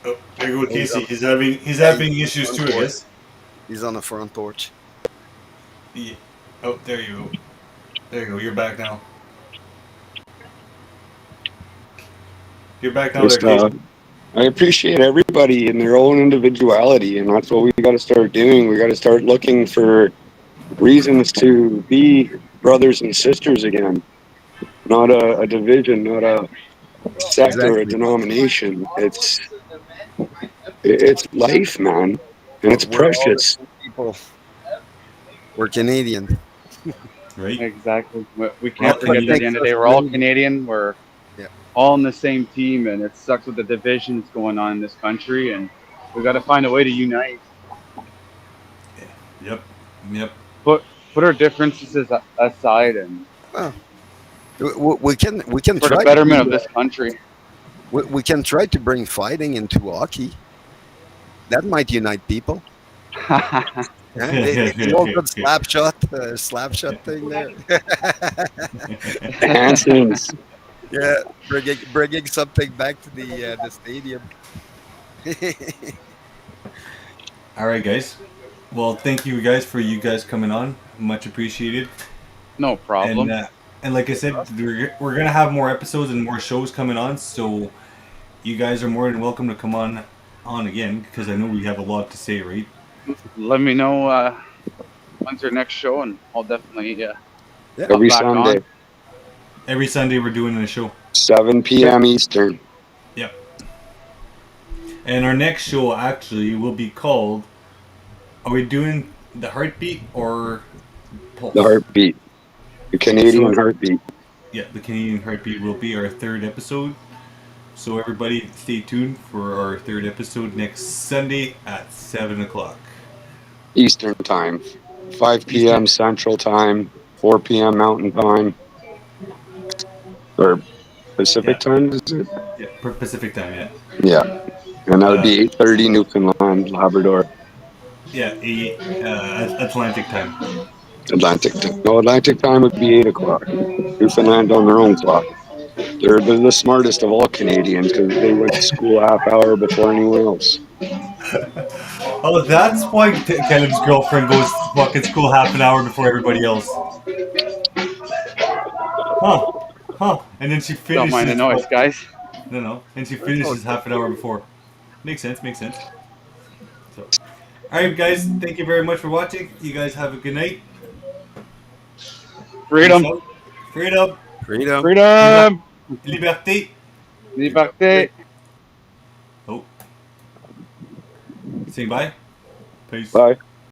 Oh, there you go with Oh, Casey. He's yeah, he's having on the issues front too, I porch. guess. He's on the front porch. Yeah. Oh, there you go. There you go. You're back now. You're back now there, Just, Kate. I appreciate everybody in their own individuality, and that's what we got to start doing. We got to start looking for reasons to be brothers and sisters again, not a division, not a sect or a Exactly. denomination. It's life, man, and it's We're all the precious. same people. We're Canadian. Right? Exactly. We We're all can't That's what forget that at the Canadian. makes end of the us day, we're all Canadian. Canadian. We're Yeah. all in the same team, and it sucks with the divisions going on in this country, and we got to find a way to unite. Yep. Yep. Put put our differences aside, and Well, we can for the try to betterment be of this country. we can try to bring fighting into hockey. That might unite people. Yeah, the old good slap shot thing there. Hanson's. Yeah, bringing something back to the stadium. All right, guys. Well, thank you guys for you guys coming on. Much appreciated. No And problem. like I said, we're gonna have more episodes and more shows coming on. So you guys are more than welcome to come on again because I know we have a lot to say, right? Let me know when's your next show, and I'll definitely Yeah, hop Every back Sunday, on. Every Sunday we're doing a show. 7 p.m. Eastern. Yep. And our next show actually will be called. Are we doing the heartbeat or The pulse? heartbeat, the So Canadian heartbeat. yeah, the Canadian heartbeat will be our third episode. So everybody, stay tuned for our third episode next Sunday at 7 o'clock Eastern time, 5 Eastern. p.m. Central time, 4 p.m. Mountain time, or Pacific Yeah, time, is it? yeah, Pacific time. Yeah, Yeah, and that would uh, be 8:30 Newfoundland, Labrador, yeah, Atlantic time. Atlantic time. No, Atlantic time would be 8 o'clock. Newfoundland on their own clock. They're the smartest of all Canadians because they went to school a half hour before anyone else. Oh, that's why Caleb's girlfriend goes to fucking school half an hour before everybody else. Huh? Huh? And then she Don't mind the finishes. noise, guys. No, no. And she that's finishes okay. half an hour before. Makes sense. Makes sense. So, all right, guys. Thank you very much for watching. You guys have a good night. Peace Freedom, out. Freedom. Freedom. freedom, Liberté. liberté. Oh, say bye. Peace. Bye.